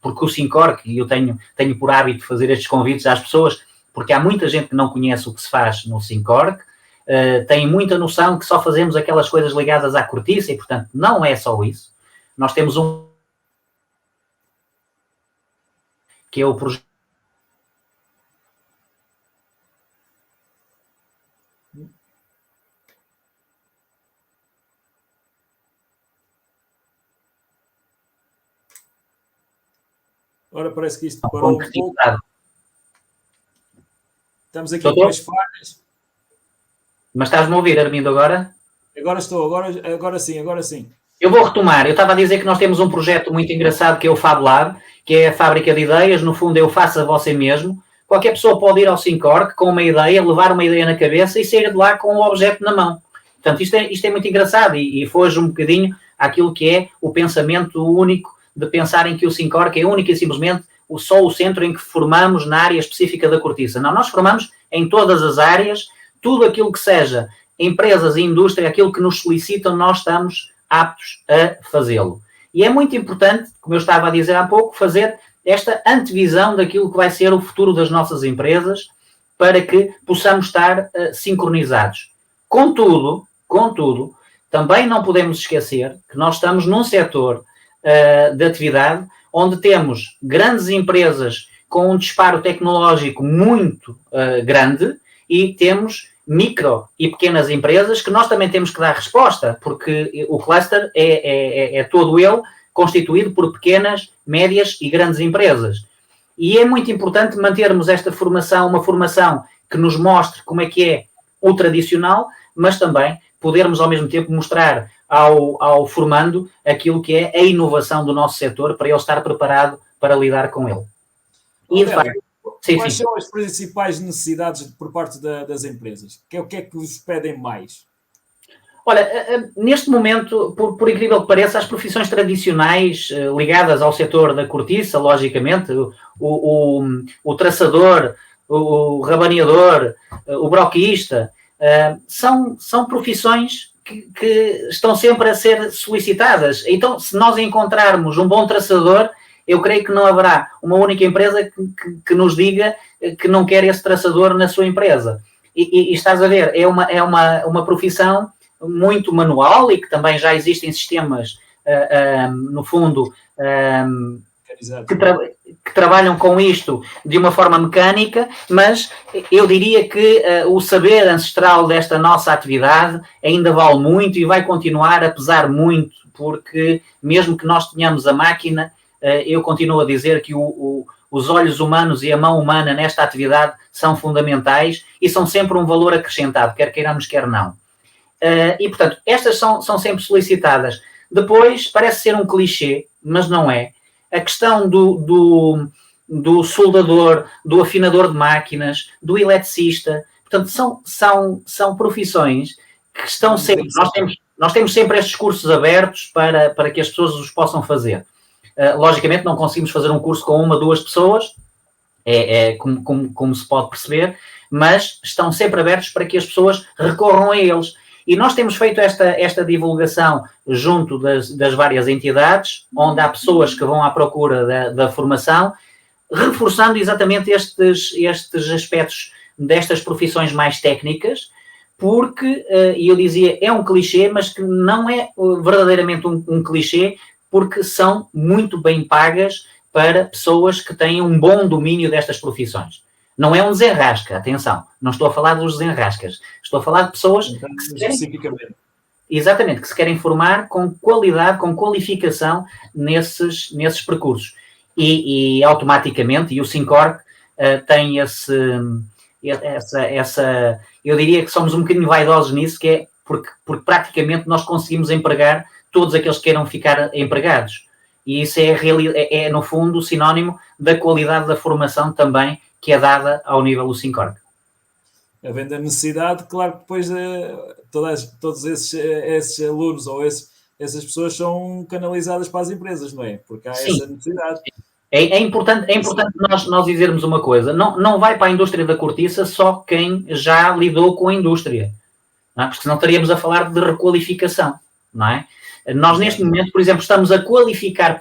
porque o Syncorc, e eu tenho por hábito fazer estes convites às pessoas, porque há muita gente que não conhece o que se faz no Syncorc, tem muita noção que só fazemos aquelas coisas ligadas à cortiça e, portanto, não é só isso. Nós temos que é o projeto. Ora, parece que isto parou um pouco. Estamos aqui com as falhas. Mas estás-me a ouvir, Armindo, agora? Agora sim. Eu vou retomar. Eu estava a dizer que nós temos um projeto muito engraçado que é o Fab Lab, que é a fábrica de ideias. No fundo, eu faço a você mesmo. Qualquer pessoa pode ir ao Syncorc com uma ideia, levar uma ideia na cabeça e sair de lá com o objeto na mão. Portanto, isto é muito engraçado e foge um bocadinho àquilo que é o pensamento único de pensarem que o Syncorc é único e simplesmente só o centro em que formamos na área específica da cortiça. Não, nós formamos em todas as áreas, tudo aquilo que seja empresas e indústria, aquilo que nos solicitam, nós estamos aptos a fazê-lo. E é muito importante, como eu estava a dizer há pouco, fazer esta antevisão daquilo que vai ser o futuro das nossas empresas para que possamos estar sincronizados. Contudo, também não podemos esquecer que nós estamos num setor de atividade onde temos grandes empresas com um disparo tecnológico muito grande e temos micro e pequenas empresas que nós também temos que dar resposta, porque o cluster é todo ele constituído por pequenas, médias e grandes empresas. E é muito importante mantermos esta formação, uma formação que nos mostre como é que é o tradicional, mas também podermos ao mesmo tempo mostrar ao formando aquilo que é a inovação do nosso setor para ele estar preparado para lidar com ele. E, de facto, quais são as principais necessidades por parte das empresas? O que é que vos pedem mais? Olha, neste momento, por incrível que pareça, as profissões tradicionais ligadas ao setor da cortiça, logicamente, o traçador, o rabaneador, o broquista, são profissões que estão sempre a ser solicitadas. Então, se nós encontrarmos um bom traçador, eu creio que não haverá uma única empresa que nos diga que não quer esse traçador na sua empresa. E estás a ver, é uma profissão muito manual e que também já existem sistemas, no fundo, que trabalham com isto de uma forma mecânica, mas eu diria que o saber ancestral desta nossa atividade ainda vale muito e vai continuar a pesar muito, porque mesmo que nós tenhamos a máquina, eu continuo a dizer que os olhos humanos e a mão humana nesta atividade são fundamentais e são sempre um valor acrescentado, quer queiramos, quer não. E, portanto, estas são sempre solicitadas. Depois, parece ser um clichê, mas não é. A questão do soldador, do afinador de máquinas, do eletricista, portanto, são profissões que estão sempre... Nós temos sempre estes cursos abertos para que as pessoas os possam fazer. Logicamente, não conseguimos fazer um curso com 1 ou 2 pessoas, como se pode perceber, mas estão sempre abertos para que as pessoas recorram a eles. E nós temos feito esta divulgação junto das várias entidades, onde há pessoas que vão à procura da formação, reforçando exatamente estes aspectos destas profissões mais técnicas, porque, e eu dizia, é um clichê, mas que não é verdadeiramente um clichê, porque são muito bem pagas para pessoas que têm um bom domínio destas profissões. Não é um desenrasca, atenção, não estou a falar dos desenrascas, estou a falar de pessoas que se querem formar com qualidade, com qualificação nesses percursos. E automaticamente, e o Syncorc tem essa, eu diria que somos um bocadinho vaidosos nisso, que é porque praticamente nós conseguimos empregar todos aqueles que queiram ficar empregados. E isso é no fundo, sinónimo da qualidade da formação também que é dada ao nível do Sincorp. Havendo a necessidade, claro que depois todos esses alunos ou essas pessoas são canalizadas para as empresas, não é? Porque há essa necessidade. É importante nós dizermos uma coisa, não vai para a indústria da cortiça só quem já lidou com a indústria, não é? Porque senão estaríamos a falar de requalificação, não é? Nós neste momento, por exemplo, estamos a qualificar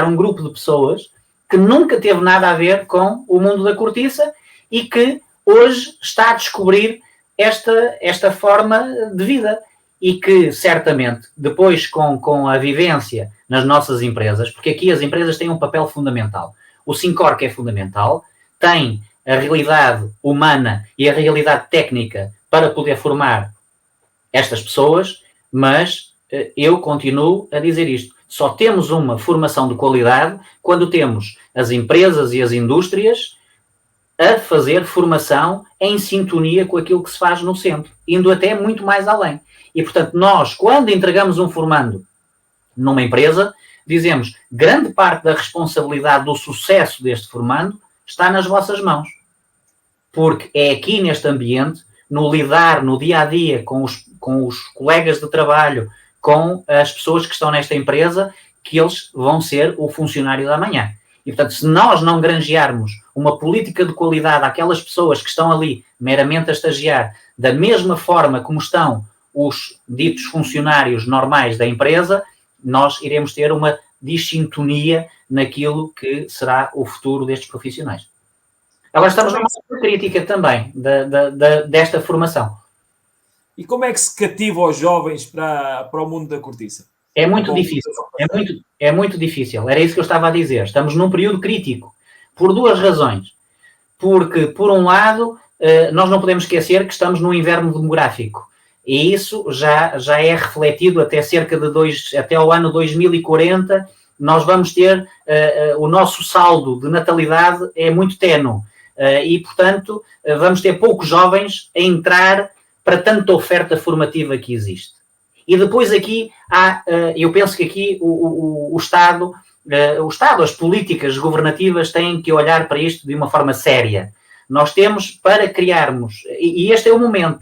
um grupo de pessoas que nunca teve nada a ver com o mundo da cortiça e que hoje está a descobrir esta forma de vida e que certamente depois com a vivência nas nossas empresas, porque aqui as empresas têm um papel fundamental. O Sincorp é fundamental, tem a realidade humana e a realidade técnica para poder formar estas pessoas, mas eu continuo a dizer isto. Só temos uma formação de qualidade quando temos as empresas e as indústrias a fazer formação em sintonia com aquilo que se faz no centro, indo até muito mais além. E, portanto, nós, quando entregamos um formando numa empresa, dizemos, grande parte da responsabilidade do sucesso deste formando está nas vossas mãos. Porque é aqui neste ambiente, no lidar, no dia-a-dia com os colegas de trabalho, com as pessoas que estão nesta empresa, que eles vão ser o funcionário da manhã. E, portanto, se nós não granjearmos uma política de qualidade àquelas pessoas que estão ali meramente a estagiar, da mesma forma como estão os ditos funcionários normais da empresa, nós iremos ter uma dissintonia naquilo que será o futuro destes profissionais. Agora estamos numa crítica também desta formação. E como é que se cativa os jovens para o mundo da cortiça? É muito difícil. É muito difícil. Era isso que eu estava a dizer. Estamos num período crítico. Por duas razões. Porque, por um lado, nós não podemos esquecer que estamos num inverno demográfico. E isso já é refletido até o ano 2040. Nós vamos ter o nosso saldo de natalidade é muito ténue. E, portanto, vamos ter poucos jovens a entrar para tanta oferta formativa que existe. E depois aqui eu penso que aqui o Estado, as políticas governativas têm que olhar para isto de uma forma séria. Nós temos para criarmos, e este é o momento.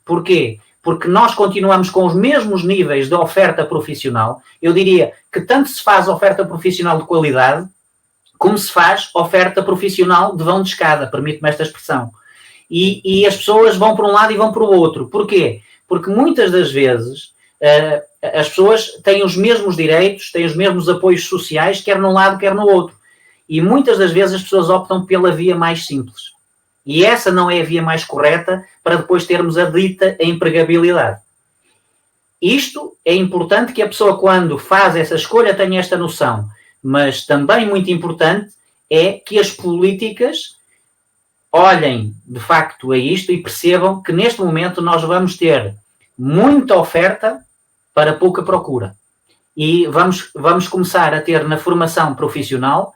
Porquê? Porque nós continuamos com os mesmos níveis de oferta profissional. Eu diria que tanto se faz oferta profissional de qualidade, como se faz oferta profissional de vão de escada, permite-me esta expressão. E as pessoas vão para um lado e vão para o outro. Porquê? Porque muitas das vezes as pessoas têm os mesmos direitos, têm os mesmos apoios sociais, quer num lado, quer no outro. E muitas das vezes as pessoas optam pela via mais simples. E essa não é a via mais correta para depois termos a dita empregabilidade. Isto é importante que a pessoa, quando faz essa escolha, tenha esta noção. Mas também muito importante é que as políticas olhem, de facto, a isto e percebam que neste momento nós vamos ter muita oferta para pouca procura. E vamos começar a ter na formação profissional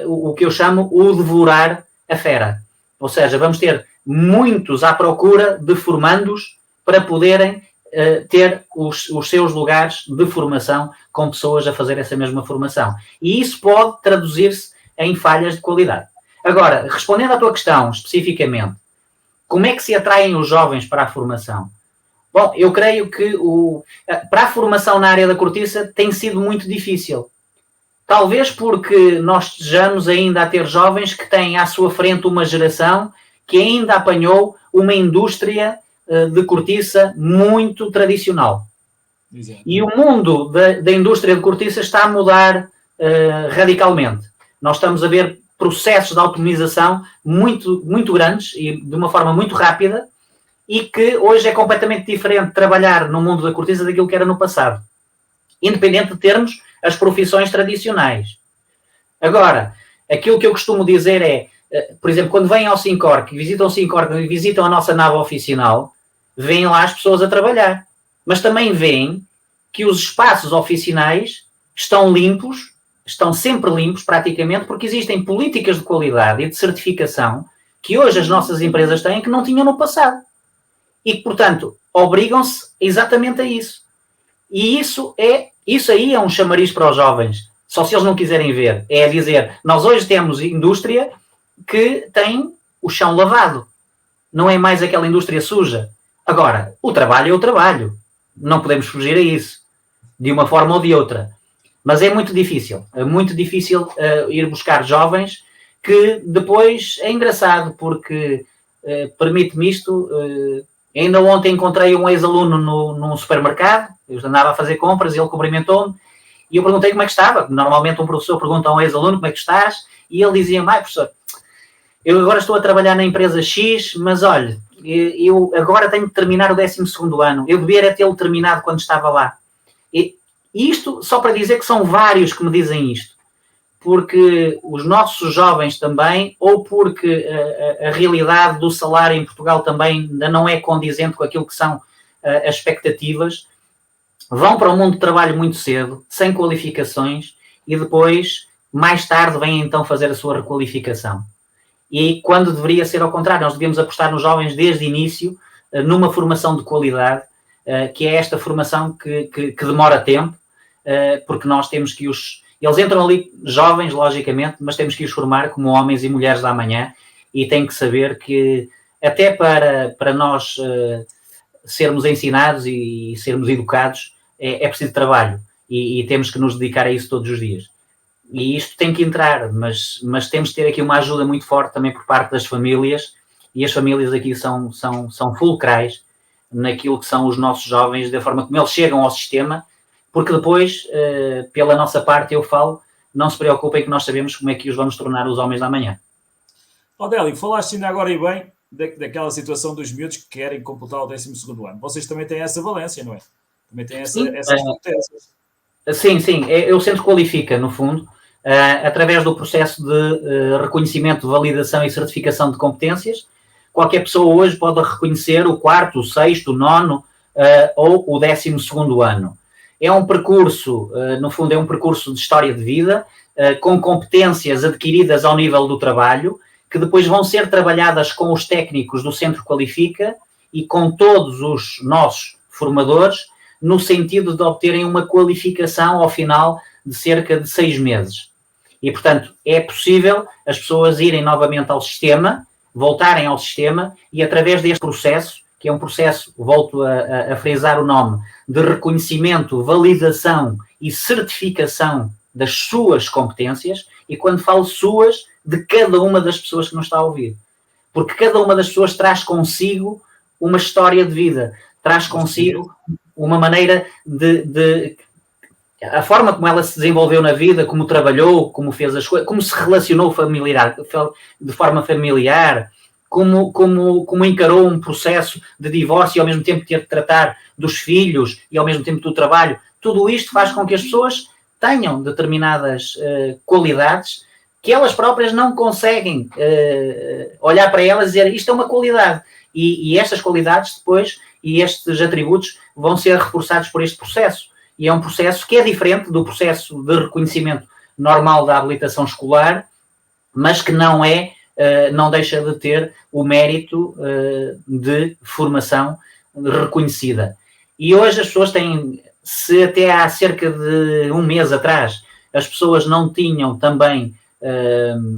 o que eu chamo o devorar a fera. Ou seja, vamos ter muitos à procura de formandos para poderem ter os seus lugares de formação com pessoas a fazer essa mesma formação. E isso pode traduzir-se em falhas de qualidade. Agora, respondendo à tua questão especificamente, como é que se atraem os jovens para a formação? Bom, eu creio que para a formação na área da cortiça tem sido muito difícil. Talvez porque nós estejamos ainda a ter jovens que têm à sua frente uma geração que ainda apanhou uma indústria de cortiça muito tradicional. Exato. E o mundo da indústria de cortiça está a mudar radicalmente. Nós estamos a ver processos de automização muito, muito grandes e de uma forma muito rápida e que hoje é completamente diferente trabalhar no mundo da cortiça daquilo que era no passado. Independente de termos as profissões tradicionais. Agora, aquilo que eu costumo dizer é, por exemplo, quando vêm ao Sincorp, visitam o Sincorp e visitam a nossa nave oficinal, veem lá as pessoas a trabalhar. Mas também veem que os espaços oficinais estão limpos, estão sempre limpos praticamente, porque existem políticas de qualidade e de certificação que hoje as nossas empresas têm que não tinham no passado. e que, portanto, obrigam-se exatamente a isso. E isso aí é um chamariz para os jovens, só se eles não quiserem ver. É dizer, nós hoje temos indústria que tem o chão lavado, não é mais aquela indústria suja. Agora, o trabalho é o trabalho, não podemos fugir a isso, de uma forma ou de outra. Mas é muito difícil ir buscar jovens que depois é engraçado, porque permite-me isto. Ainda ontem encontrei um ex-aluno num supermercado, eu andava a fazer compras, ele cumprimentou-me e eu perguntei como é que estava. Normalmente um professor pergunta a um ex-aluno como é que estás e ele dizia, professor, eu agora estou a trabalhar na empresa X, mas olha, eu agora tenho de terminar o 12º ano, eu devia tê-lo terminado quando estava lá. E isto só para dizer que são vários que me dizem isto, porque os nossos jovens também, ou porque a realidade do salário em Portugal também ainda não é condizente com aquilo que são as expectativas, vão para o mundo do trabalho muito cedo, sem qualificações, e depois, mais tarde, vêm então fazer a sua requalificação. E quando deveria ser ao contrário, nós devíamos apostar nos jovens desde o início, numa formação de qualidade, que é esta formação que demora tempo, porque nós temos que eles entram ali jovens, logicamente, mas temos que os formar como homens e mulheres da manhã e têm que saber que até para nós sermos ensinados e sermos educados é preciso trabalho e temos que nos dedicar a isso todos os dias. E isto tem que entrar, mas temos de ter aqui uma ajuda muito forte também por parte das famílias, e as famílias aqui são fulcrais naquilo que são os nossos jovens, da forma como eles chegam ao sistema, porque depois, pela nossa parte, eu falo, não se preocupem que nós sabemos como é que os vamos tornar os homens da manhã. Odélio, falaste ainda agora e bem daquela situação dos miúdos que querem completar o 12º ano. Vocês também têm essa valência, não é? Também têm essas competências. Sim, o centro qualifica, no fundo, através do processo de reconhecimento, validação e certificação de competências. Qualquer pessoa hoje pode reconhecer o 4º, o 6º, o 9º ou o 12º ano. É um percurso, no fundo, é um percurso de história de vida, com competências adquiridas ao nível do trabalho, que depois vão ser trabalhadas com os técnicos do Centro Qualifica e com todos os nossos formadores, no sentido de obterem uma qualificação ao final de cerca de 6 meses. E, portanto, é possível as pessoas irem novamente ao sistema, voltarem ao sistema e, através deste processo, que é um processo, volto a frisar o nome, de reconhecimento, validação e certificação das suas competências, e quando falo suas, de cada uma das pessoas que nos está a ouvir. Porque cada uma das pessoas traz consigo uma história de vida, traz consigo uma maneira a forma como ela se desenvolveu na vida, como trabalhou, como fez as coisas, como se relacionou de forma familiar, como encarou um processo de divórcio e ao mesmo tempo ter de tratar dos filhos e ao mesmo tempo do trabalho. Tudo isto faz com que as pessoas tenham determinadas qualidades que elas próprias não conseguem olhar para elas e dizer isto é uma qualidade. E estas qualidades depois e estes atributos vão ser reforçados por este processo. E é um processo que é diferente do processo de reconhecimento normal da habilitação escolar, mas que não deixa de ter o mérito de formação reconhecida. E hoje as pessoas têm, se até há cerca de um mês atrás as pessoas não tinham também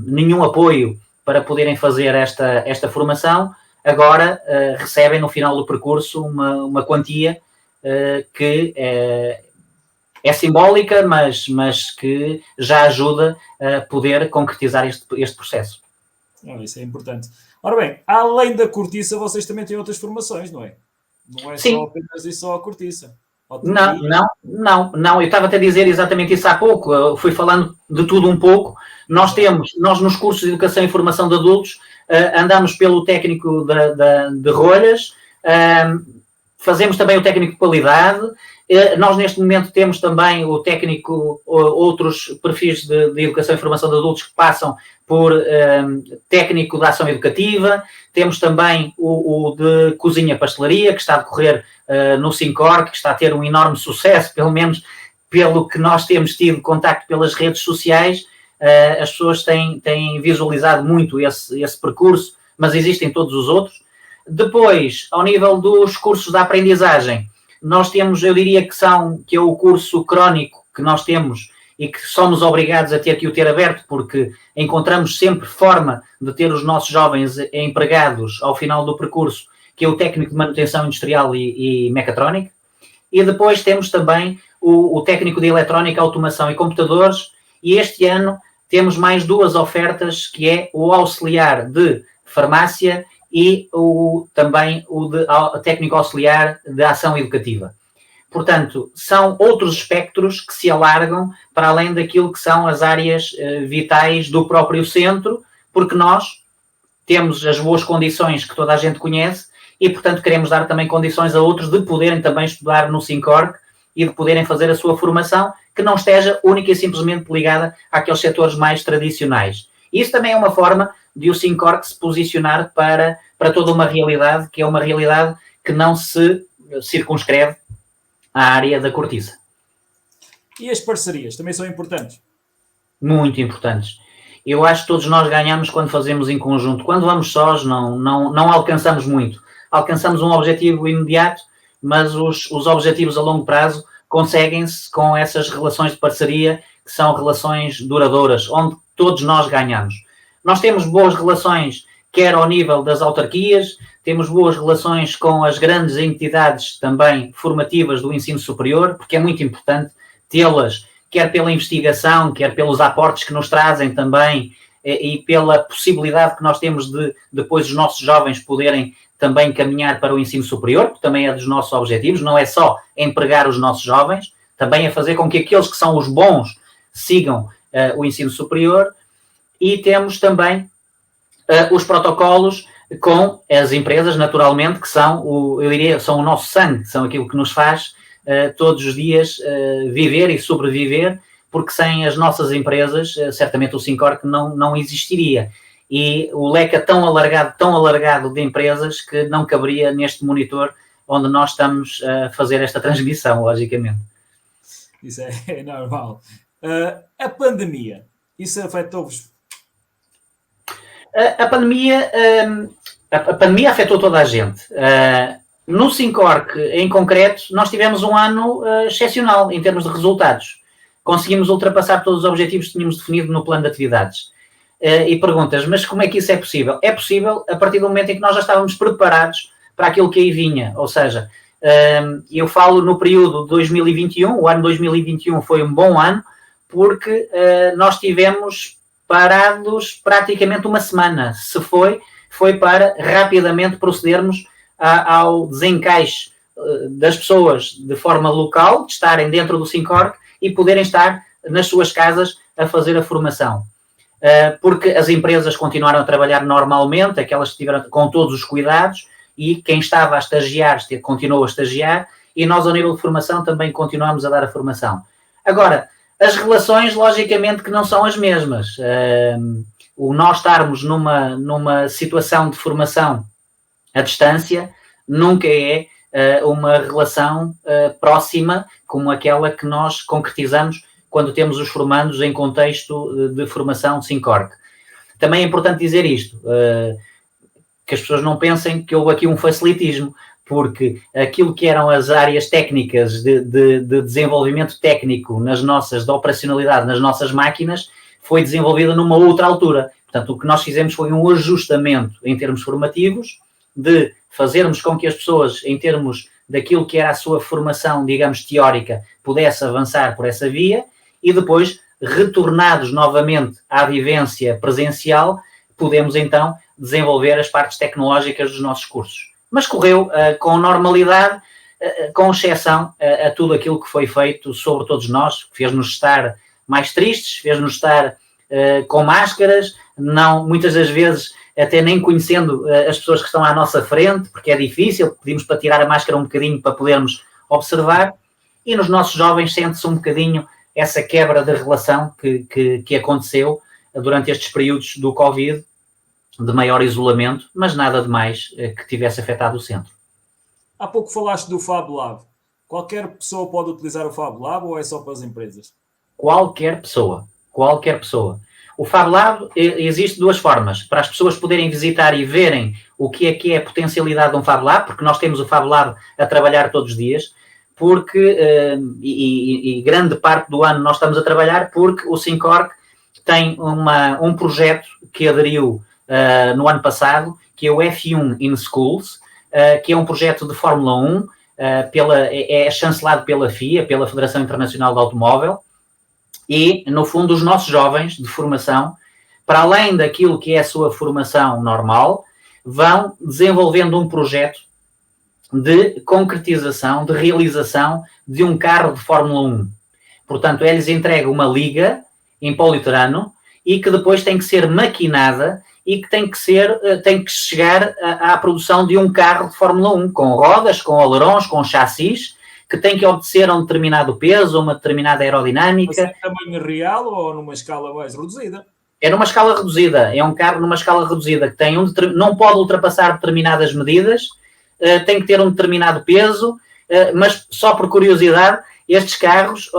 nenhum apoio para poderem fazer esta formação, agora recebem no final do percurso uma quantia que é simbólica, mas que já ajuda a poder concretizar este processo. Isso é importante. Ora bem, além da cortiça, vocês também têm outras formações, não é? Não é só apenas e só a cortiça. Não. Eu estava até a dizer exatamente isso há pouco. Eu fui falando de tudo um pouco. Nós nos cursos de Educação e Formação de Adultos, andamos pelo técnico de rolhas, fazemos também o técnico de qualidade. Nós, neste momento, temos também o técnico, outros perfis de Educação e Formação de Adultos que passam por técnico de ação educativa. Temos também o de cozinha pastelaria, que está a decorrer no Sincor, que está a ter um enorme sucesso, pelo menos pelo que nós temos tido contacto pelas redes sociais. As pessoas têm visualizado muito esse percurso, mas existem todos os outros. Depois, ao nível dos cursos de aprendizagem, nós temos, eu diria que é o curso crónico que nós temos e que somos obrigados a ter que o ter aberto, porque encontramos sempre forma de ter os nossos jovens empregados ao final do percurso, que é o técnico de manutenção industrial e mecatrónica. E depois temos também o técnico de eletrónica, automação e computadores, e este ano temos mais 2 ofertas, que é o auxiliar de farmácia e também o técnico auxiliar de ação educativa. Portanto, são outros espectros que se alargam para além daquilo que são as áreas vitais do próprio centro, porque nós temos as boas condições que toda a gente conhece e, portanto, queremos dar também condições a outros de poderem também estudar no SINCORC e de poderem fazer a sua formação, que não esteja única e simplesmente ligada àqueles setores mais tradicionais. Isso também é uma forma de o SINCORC se posicionar para toda uma realidade, que é uma realidade que não se circunscreve à área da cortiça. E as parcerias também são importantes? Muito importantes. Eu acho que todos nós ganhamos quando fazemos em conjunto. Quando vamos sós, não alcançamos muito. Alcançamos um objetivo imediato, mas os objetivos a longo prazo conseguem-se com essas relações de parceria, que são relações duradouras, onde todos nós ganhamos. Nós temos boas relações, quer ao nível das autarquias, temos boas relações com as grandes entidades também formativas do ensino superior, porque é muito importante tê-las, quer pela investigação, quer pelos aportes que nos trazem também e pela possibilidade que nós temos de depois os nossos jovens poderem também caminhar para o ensino superior, que também é dos nossos objetivos, não é só empregar os nossos jovens, também é fazer com que aqueles que são os bons sigam o ensino superior, e temos também os protocolos com as empresas, naturalmente, que são, eu diria, são o nosso sangue, são aquilo que nos faz todos os dias viver e sobreviver, porque sem as nossas empresas, certamente o SINCORC não existiria. E o leque é tão alargado de empresas que não caberia neste monitor onde nós estamos a fazer esta transmissão, logicamente. Isso é normal. A pandemia, isso afetou-vos? A pandemia afetou toda a gente. No SINCORC, em concreto, nós tivemos um ano excepcional em termos de resultados. Conseguimos ultrapassar todos os objetivos que tínhamos definido no plano de atividades. E perguntas, mas como é que isso é possível? É possível a partir do momento em que nós já estávamos preparados para aquilo que aí vinha. Ou seja, eu falo no período de 2021, o ano 2021 foi um bom ano, porque nós tivemos parados praticamente uma semana. Se foi para rapidamente procedermos ao desencaixe das pessoas de forma local, de estarem dentro do SINCORC e poderem estar nas suas casas a fazer a formação. Porque as empresas continuaram a trabalhar normalmente, aquelas que tiveram com todos os cuidados, e quem estava a estagiar continuou a estagiar, e nós, ao nível de formação, também continuamos a dar a formação. Agora, as relações, logicamente, que não são as mesmas. O nós estarmos numa situação de formação à distância nunca é uma relação próxima como aquela que nós concretizamos quando temos os formandos em contexto de formação de SINCORC. Também é importante dizer isto, que as pessoas não pensem que houve aqui um facilitismo, porque aquilo que eram as áreas técnicas de desenvolvimento técnico de operacionalidade nas nossas máquinas, foi desenvolvida numa outra altura. Portanto, o que nós fizemos foi um ajustamento em termos formativos, de fazermos com que as pessoas, em termos daquilo que era a sua formação, digamos, teórica, pudesse avançar por essa via, e depois, retornados novamente à vivência presencial, podemos então desenvolver as partes tecnológicas dos nossos cursos. Mas correu com normalidade, com exceção a tudo aquilo que foi feito sobre todos nós, que fez-nos estar mais tristes, fez-nos estar com máscaras, não, muitas das vezes até nem conhecendo as pessoas que estão à nossa frente, porque é difícil, pedimos para tirar a máscara um bocadinho para podermos observar, e nos nossos jovens sente-se um bocadinho essa quebra de relação que aconteceu durante estes períodos do Covid, de maior isolamento, mas nada de mais que tivesse afetado o centro. Há pouco falaste do Fab Lab. Qualquer pessoa pode utilizar o Fab Lab ou é só para as empresas? Qualquer pessoa. O Fab Lab existe de duas formas. Para as pessoas poderem visitar e verem o que é a potencialidade de um Fab Lab, porque nós temos o Fab Lab a trabalhar todos os dias, porque, e grande parte do ano nós estamos a trabalhar, porque o Syncorc tem um projeto que aderiu no ano passado, que é o F1 in Schools, que é um projeto de Fórmula 1, é chancelado pela FIA, pela Federação Internacional de Automóvel, e, no fundo, os nossos jovens de formação, para além daquilo que é a sua formação normal, vão desenvolvendo um projeto de concretização, de realização de um carro de Fórmula 1. Portanto, eles entregam uma liga em polietileno e que depois tem que ser maquinada e que tem que chegar à produção de um carro de Fórmula 1, com rodas, com alerões, com chassis, que tem que obedecer a um determinado peso, a uma determinada aerodinâmica. Mas é tamanho real ou numa escala mais reduzida? É numa escala reduzida, é um carro numa escala reduzida, que tem não pode ultrapassar determinadas medidas, tem que ter um determinado peso, mas só por curiosidade, estes carros,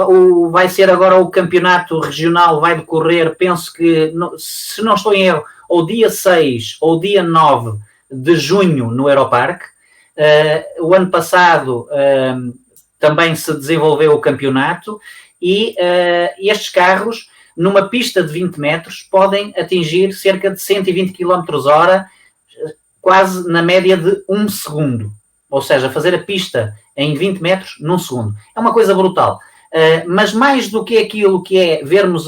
vai ser agora o campeonato regional, vai decorrer, penso que, se não estou em erro, ou dia 6 ou dia 9 de junho no Aeroparque. O ano passado também se desenvolveu o campeonato e estes carros, numa pista de 20 metros, podem atingir cerca de 120 km/h, quase na média de 1 segundo. Ou seja, fazer a pista em 20 metros num segundo. É uma coisa brutal. Mas mais do que aquilo que é vermos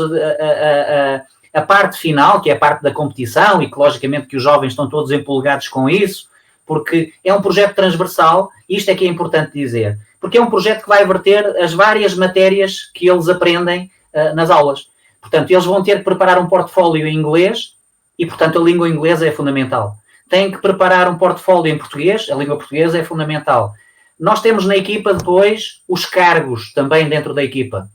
a parte final, que é a parte da competição, e que logicamente que os jovens estão todos empolgados com isso, porque é um projeto transversal, isto é que é importante dizer, porque é um projeto que vai verter as várias matérias que eles aprendem nas aulas. Portanto, eles vão ter que preparar um portfólio em inglês e, portanto, a língua inglesa é fundamental. Têm que preparar um portfólio em português, a língua portuguesa é fundamental. Nós temos na equipa depois os cargos também dentro da equipa.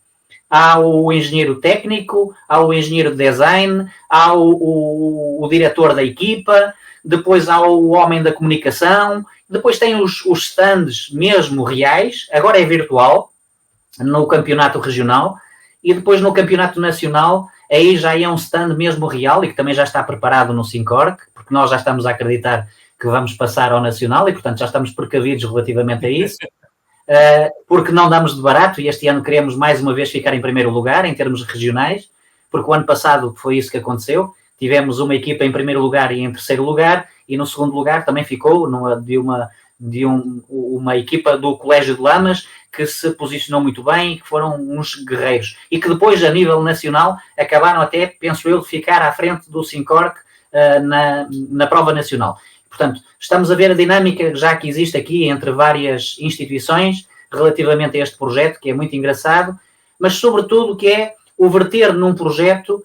Há o engenheiro técnico, há o engenheiro de design, há o diretor da equipa, depois há o homem da comunicação, depois tem os stands mesmo reais, agora é virtual, no campeonato regional, e depois no campeonato nacional, aí já é um stand mesmo real e que também já está preparado no Syncorc, porque nós já estamos a acreditar que vamos passar ao nacional e, portanto, já estamos precavidos relativamente a isso, porque não damos de barato e este ano queremos mais uma vez ficar em primeiro lugar em termos regionais, porque o ano passado foi isso que aconteceu, tivemos uma equipa em primeiro lugar e em terceiro lugar, e no segundo lugar também ficou uma equipa do Colégio de Lamas que se posicionou muito bem e que foram uns guerreiros. E que depois, a nível nacional, acabaram até, penso eu, de ficar à frente do Syncorc na prova nacional. Portanto, estamos a ver a dinâmica já que existe aqui entre várias instituições relativamente a este projeto, que é muito engraçado, mas sobretudo que é o verter num projeto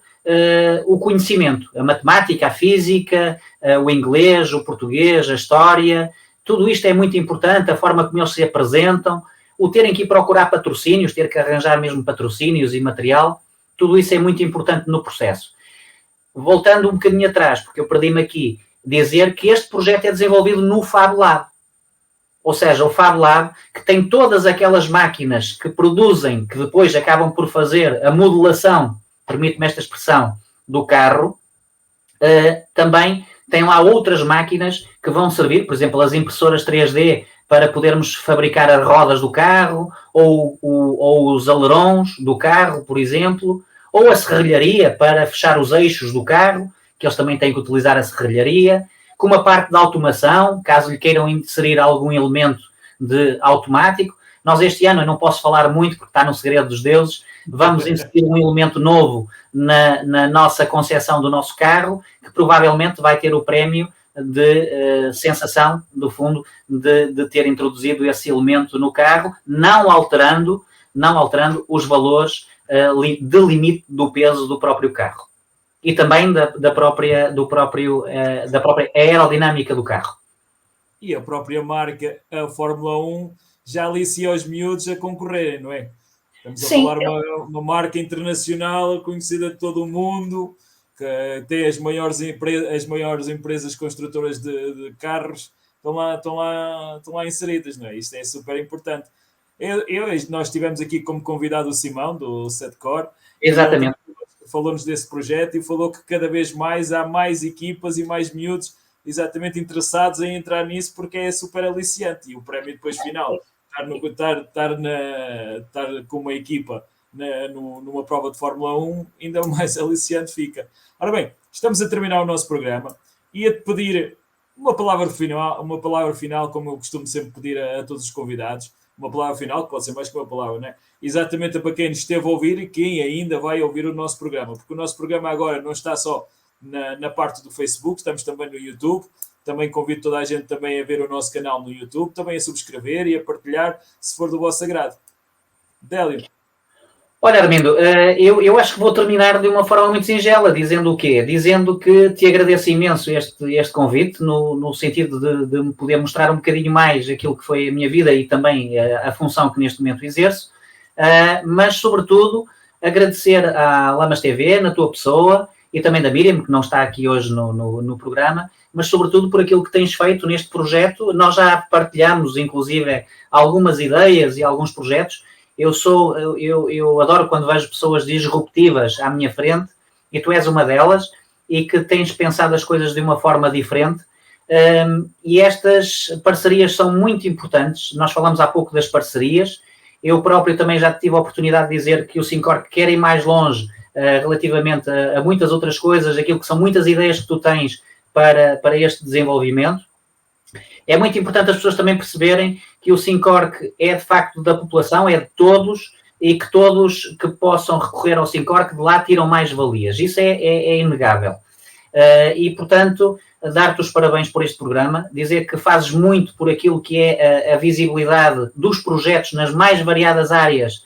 o conhecimento, a matemática, a física, o inglês, o português, a história, tudo isto é muito importante, a forma como eles se apresentam, o terem que ir procurar patrocínios, ter que arranjar mesmo patrocínios e material, tudo isso é muito importante no processo. Voltando um bocadinho atrás, porque eu perdi-me aqui, dizer que este projeto é desenvolvido no Fab Lab. Ou seja, o Fab Lab, que tem todas aquelas máquinas que produzem, que depois acabam por fazer a modelação, permite-me esta expressão, do carro, também tem lá outras máquinas que vão servir, por exemplo, as impressoras 3D para podermos fabricar as rodas do carro, ou os alerões do carro, por exemplo, ou a serralharia para fechar os eixos do carro, que eles também têm que utilizar a serralharia, com uma parte de automação, caso lhe queiram inserir algum elemento de automático. Nós este ano, eu não posso falar muito porque está no segredo dos deuses, vamos inserir um elemento novo na nossa concepção do nosso carro, que provavelmente vai ter o prémio de sensação, do fundo, de ter introduzido esse elemento no carro, não alterando os valores de limite do peso do próprio carro. E também da própria aerodinâmica do carro. E a própria marca, a Fórmula 1, já alicia os miúdos a concorrerem, não é? Estamos a falar uma marca internacional conhecida de todo o mundo, que tem as maiores empresas construtoras de carros, estão lá inseridas, não é? Isto é super importante. Nós tivemos aqui como convidado o Simão, do Setcore. Exatamente. Falou-nos desse projeto e falou que cada vez mais há mais equipas e mais miúdos exatamente interessados em entrar nisso, porque é super aliciante. E o prémio depois final, estar com uma equipa numa prova de Fórmula 1, ainda mais aliciante fica. Ora bem, estamos a terminar o nosso programa. Ia-te pedir uma palavra final, como eu costumo sempre pedir a todos os convidados. Uma palavra final, que pode ser mais que uma palavra, não é? Exatamente para quem nos esteve a ouvir e quem ainda vai ouvir o nosso programa. Porque o nosso programa agora não está só na parte do Facebook, estamos também no YouTube. Também convido toda a gente também a ver o nosso canal no YouTube, também a subscrever e a partilhar, se for do vosso agrado. Délio. Olha, Armindo, eu acho que vou terminar de uma forma muito singela, dizendo o quê? Dizendo que te agradeço imenso este convite, no sentido de me poder mostrar um bocadinho mais aquilo que foi a minha vida e também a função que neste momento exerço, mas, sobretudo, agradecer à Lamas TV, na tua pessoa, e também da Miriam, que não está aqui hoje no programa, mas, sobretudo, por aquilo que tens feito neste projeto. Nós já partilhamos, inclusive, algumas ideias e alguns projetos. Eu adoro quando vejo pessoas disruptivas à minha frente, e tu és uma delas, e que tens pensado as coisas de uma forma diferente, e estas parcerias são muito importantes. Nós falamos há pouco das parcerias, eu próprio também já tive a oportunidade de dizer que o Syncorc quer ir mais longe relativamente a muitas outras coisas, aquilo que são muitas ideias que tu tens para este desenvolvimento. É muito importante as pessoas também perceberem que o Syncorc é de facto da população, é de todos, e que todos que possam recorrer ao Syncorc de lá tiram mais valias. Isso é inegável. E, portanto, dar-te os parabéns por este programa, dizer que fazes muito por aquilo que é a visibilidade dos projetos nas mais variadas áreas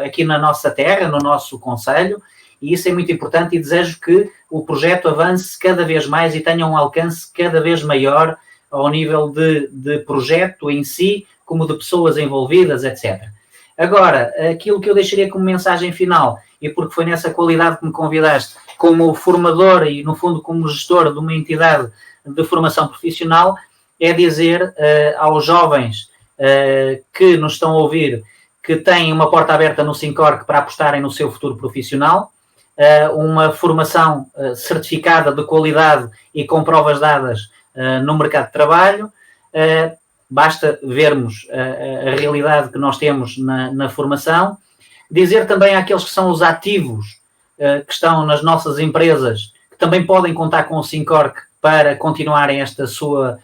aqui na nossa terra, no nosso concelho, e isso é muito importante, e desejo que o projeto avance cada vez mais e tenha um alcance cada vez maior ao nível de projeto em si, como de pessoas envolvidas, etc. Agora, aquilo que eu deixaria como mensagem final, e porque foi nessa qualidade que me convidaste, como formador e, no fundo, como gestor de uma entidade de formação profissional, é dizer aos jovens que nos estão a ouvir que têm uma porta aberta no Syncorc para apostarem no seu futuro profissional, uma formação certificada de qualidade e com provas dadas no mercado de trabalho. Basta vermos a realidade que nós temos na formação. Dizer também àqueles que são os ativos que estão nas nossas empresas, que também podem contar com o Syncorc para continuarem esta sua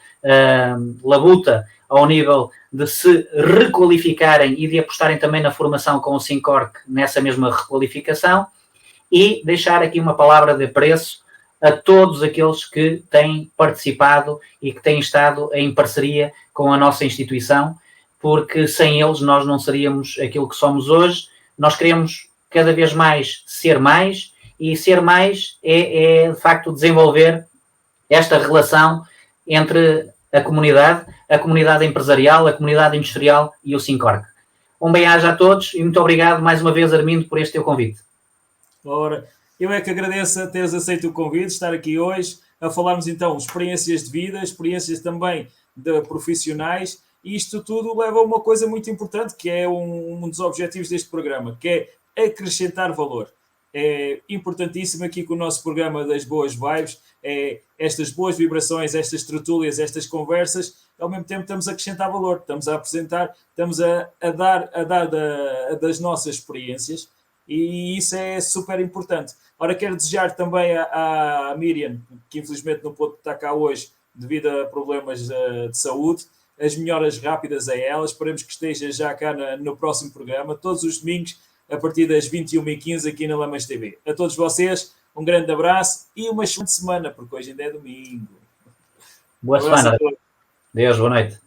labuta ao nível de se requalificarem e de apostarem também na formação com o Syncorc nessa mesma requalificação. E deixar aqui uma palavra de apreço a todos aqueles que têm participado e que têm estado em parceria com a nossa instituição, porque sem eles nós não seríamos aquilo que somos hoje. Nós queremos cada vez mais, e ser mais é de facto desenvolver esta relação entre a comunidade empresarial, a comunidade industrial e o Syncorc. Um bem-aja a todos e muito obrigado mais uma vez, Armindo, por este teu convite. Ora, eu é que agradeço a teres aceito o convite, estar aqui hoje, a falarmos então experiências de vida, experiências também de profissionais, e isto tudo leva a uma coisa muito importante, que é um dos objetivos deste programa, que é acrescentar valor. É importantíssimo aqui com o nosso programa das boas vibes, estas boas vibrações, estas tertúlias, estas conversas, ao mesmo tempo estamos a acrescentar valor, estamos a apresentar, estamos a dar das nossas experiências, e isso é super importante. Ora, quero desejar também à Miriam, que infelizmente não pôde estar cá hoje devido a problemas de saúde, as melhoras rápidas a ela. Esperemos que esteja já cá no próximo programa, todos os domingos, a partir das 21h15 aqui na Lamas TV. A todos vocês, um grande abraço e uma excelente semana, porque hoje ainda é domingo. Boa semana. Deus, boa noite.